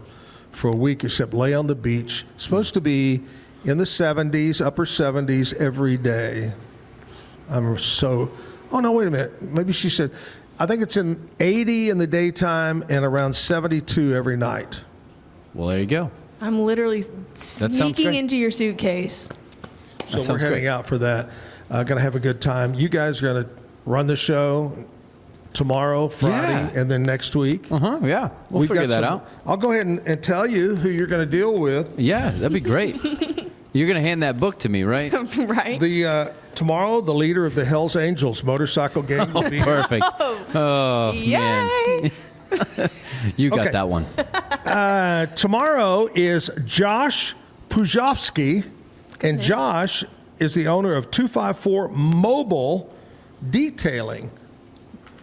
a week except lay on the beach. It's supposed to be in the 70s, upper 70s every day. Oh, no, wait a minute. Maybe she said, I think it's in 80 in the daytime and around 72 every night. Well, there you go. I'm literally sneaking into your suitcase. So we're heading out for that. Going to have a good time. You guys are going to run the show tomorrow, Friday, and then next week. Yeah. We'll figure that out. I'll go ahead and tell you who you're going to deal with. Yeah, that'd be great. You're going to hand that book to me, right? Right. Tomorrow, the leader of the Hells Angels motorcycle gang will be here. Perfect. Oh, man. You got that one. Tomorrow is Josh Pujovsky, and Josh is the owner of 254 Mobile Detailing.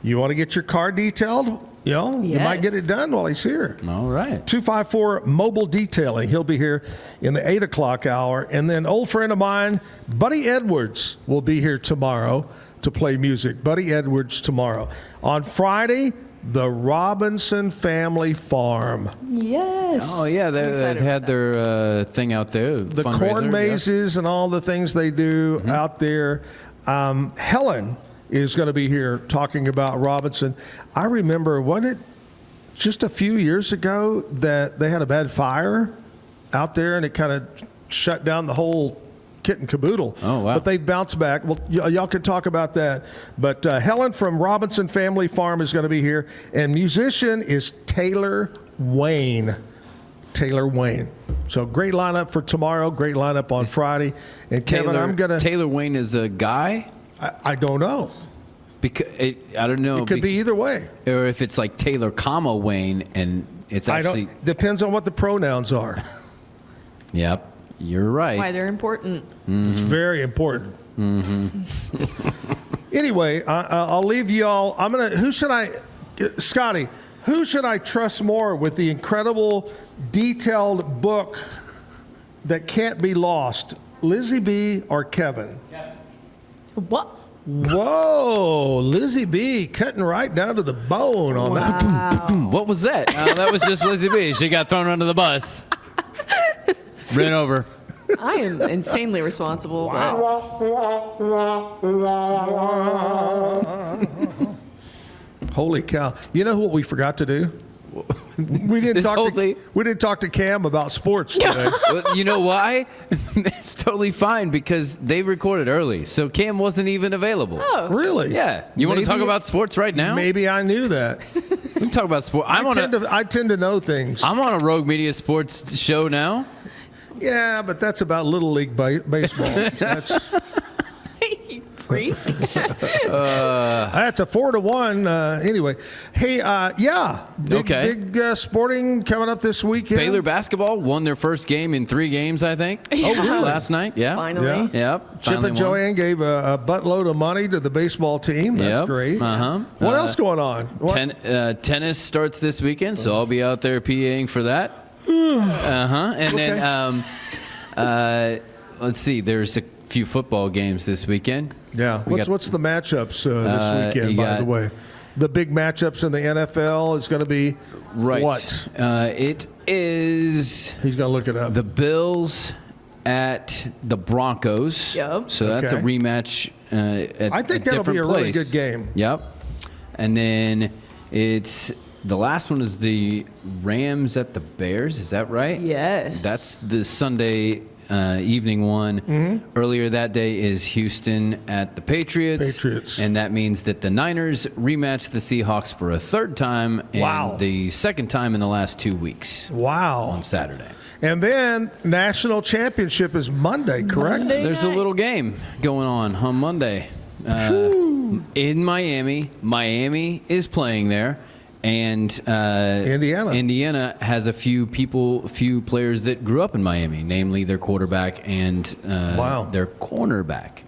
You want to get your car detailed? You know, you might get it done while he's here. All right. 254 Mobile Detailing. He'll be here in the 8 o'clock hour. And then old friend of mine, Buddy Edwards, will be here tomorrow to play music. Buddy Edwards tomorrow. On Friday, the Robinson Family Farm. Yes. Oh, yeah. They had their thing out there. The corn mazes and all the things they do out there. Helen is going to be here talking about Robinson. I remember, wasn't it just a few years ago that they had a bad fire out there and it kind of shut down the whole kit and caboodle. Oh, wow. But they bounced back. Well, y'all can talk about that. But Helen from Robinson Family Farm is going to be here. And musician is Taylor Wayne. Taylor Wayne. So great lineup for tomorrow. Great lineup on Friday. And Kevin, I'm going to... Taylor Wayne is a guy? I don't know. Because I don't know. It could be either way. Or if it's like Taylor, Wayne, and it's actually... Depends on what the pronouns are. Yep. You're right. That's why they're important. It's very important. Anyway, I'll leave you all. Scotty, who should I trust more with the incredible, detailed book that can't be lost? Lizzie B. or Kevin? What? Whoa, Lizzie B. cutting right down to the bone on that. What was that? That was just Lizzie B. She got thrown under the bus. Ran over. I am insanely responsible. Holy cow. You know what we forgot to do? We didn't talk to Cam about sports today. Well, you know why? It's totally fine because they recorded early, so Cam wasn't even available. Oh, really? Yeah. You want to talk about sports right now? Maybe I knew that. We can talk about sports. I tend to know things. I'm on a Rogue Media Sports show now. Yeah, but that's about Little League baseball. That's free. That's a 4-1. Anyway, hey, big sporting coming up this weekend. Baylor basketball won their first game in 3 games, I think. Yeah. Oh, really? Last night, yeah. Finally. Yeah. Yep. Chip and Joanne gave a buttload of money to the baseball team. That's great. What else going on? Tennis starts this weekend, so I'll be out there PAing for that. And then let's see. There's few football games this weekend. Yeah. What's the matchups this weekend, by the way? The big matchups in the NFL is going to be what? It is. He's going to look it up. The Bills at the Broncos. Yep. So that's a rematch at I think a that'll be a different really place. good game. Yep. And then it's the last one is the Rams at the Bears. Is that right? Yes. That's the Sunday evening one. Mm-hmm. Earlier that day is Houston at the Patriots. And that means that the Niners rematch the Seahawks for a third time and the second time in the last 2 weeks. Wow. On Saturday. And then national championship is Monday, correct? There's a little game going on Monday in Miami. Miami is playing there. And Indiana has a few players that grew up in Miami, namely their quarterback and their cornerback.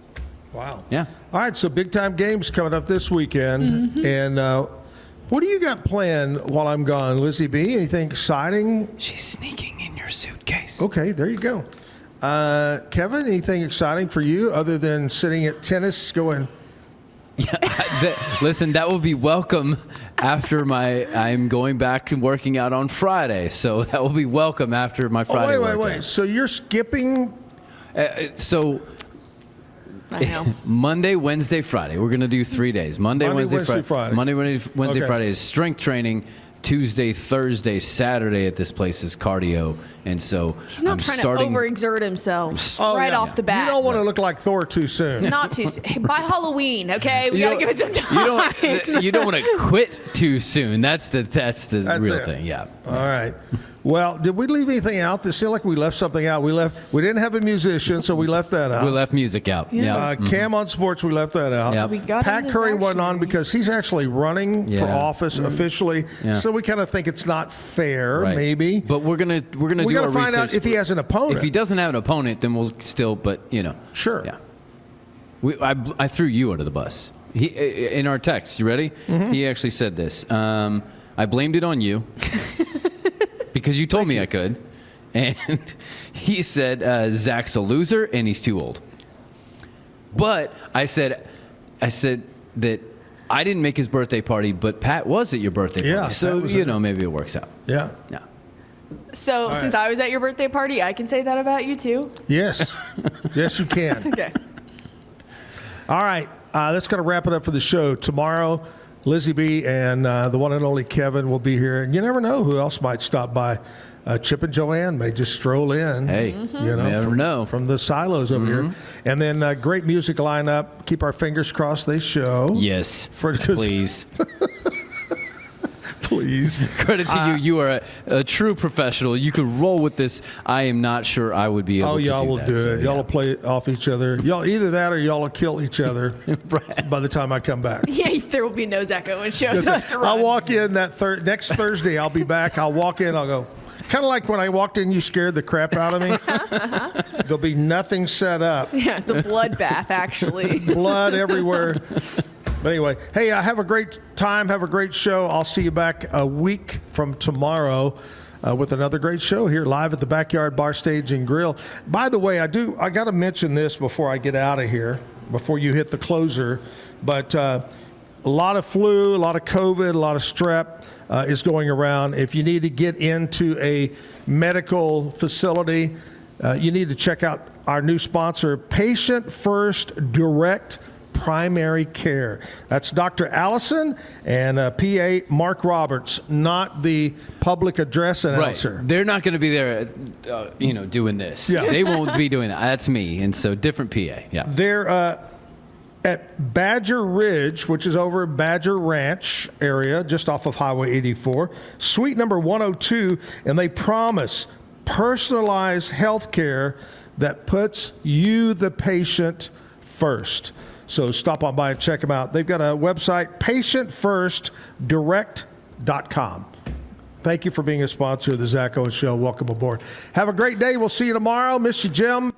Wow. Yeah. All right, so big-time games coming up this weekend. Mm-hmm. And what do you got planned while I'm gone, Lizzie B? Anything exciting? She's sneaking in your suitcase. Okay, there you go. Kevin, anything exciting for you other than sitting at tennis going... Listen, that will be welcome after I'm going back and working out on Friday. So that will be welcome after my Friday workout. Wait. So you're skipping? I know. Monday, Wednesday, Friday. We're going to do 3 days. Monday, Wednesday, Friday. Monday, Wednesday, Friday is strength training. Tuesday, Thursday, Saturday at this place is cardio. And so he's not trying to overexert himself off the bat. You don't want to look like Thor too soon. Not too soon. By Halloween, okay? We got to give it some time. You don't want to quit too soon. That's the real thing. Yeah. All right. Well, did we leave anything out? It seemed like we left something out. We didn't have a musician, so we left that out. We left music out. Yeah. Cam on sports, we left that out. Yep. We got Pat Curry wasn't on because he's actually running for office officially. Yeah. So we kind of think it's not fair, Right. maybe. But we're gonna do our research. We got to find out if he has an opponent. If he doesn't have an opponent, then we'll still. But sure. Yeah. I threw you under the bus. In our text. You ready? Mm-hmm. He actually said this. I blamed it on you. Because you told me I could. And he said, Zach's a loser and he's too old. But I said that I didn't make his birthday party, but Pat was at your birthday party. Yeah, so, maybe it works out. Yeah. Yeah. So since I was at your birthday party, I can say that about you too? Yes. Yes, you can. Okay. All right. That's going to wrap it up for the show. Tomorrow, Lizzie B and the one and only Kevin will be here. And you never know who else might stop by. Chip and Joanne may just stroll in. Hey, never know. From the silos over here. And then great music lineup. Keep our fingers crossed they show. Yes. Please. Please. Credit to you. You are a true professional. You could roll with this. I am not sure I would be able to do that. Oh, y'all will do it. Y'all will play off each other. Y'all either that or y'all will kill each other by the time I come back. Yeah, there will be no Zack Owen Show. So I'll walk in that next Thursday. I'll be back. I'll walk in. I'll go. Kind of like when I walked in, you scared the crap out of me. There'll be nothing set up. Yeah, it's a bloodbath, actually. Blood everywhere. But anyway, hey, have a great time. Have a great show. I'll see you back a week from tomorrow with another great show here live at the Backyard Bar Stage and Grill. By the way, I got to mention this before I get out of here, before you hit the closer. But a lot of flu, a lot of COVID, a lot of strep is going around. If you need to get into a medical facility, you need to check out our new sponsor, Patient First Direct Primary Care. That's Dr. Allison and PA Mark Roberts, not the public address announcer. Right. They're not going to be there, doing this. Yeah. They won't be doing that. That's me. And so different PA. Yeah. They're at Badger Ridge, which is over at Badger Ranch area, just off of Highway 84, suite number 102, and they promise personalized health care that puts you, the patient, first. So stop on by and check them out. They've got a website, patientfirstdirect.com. Thank you for being a sponsor of the Zack Owen Show. Welcome aboard. Have a great day. We'll see you tomorrow. Miss you, Jim.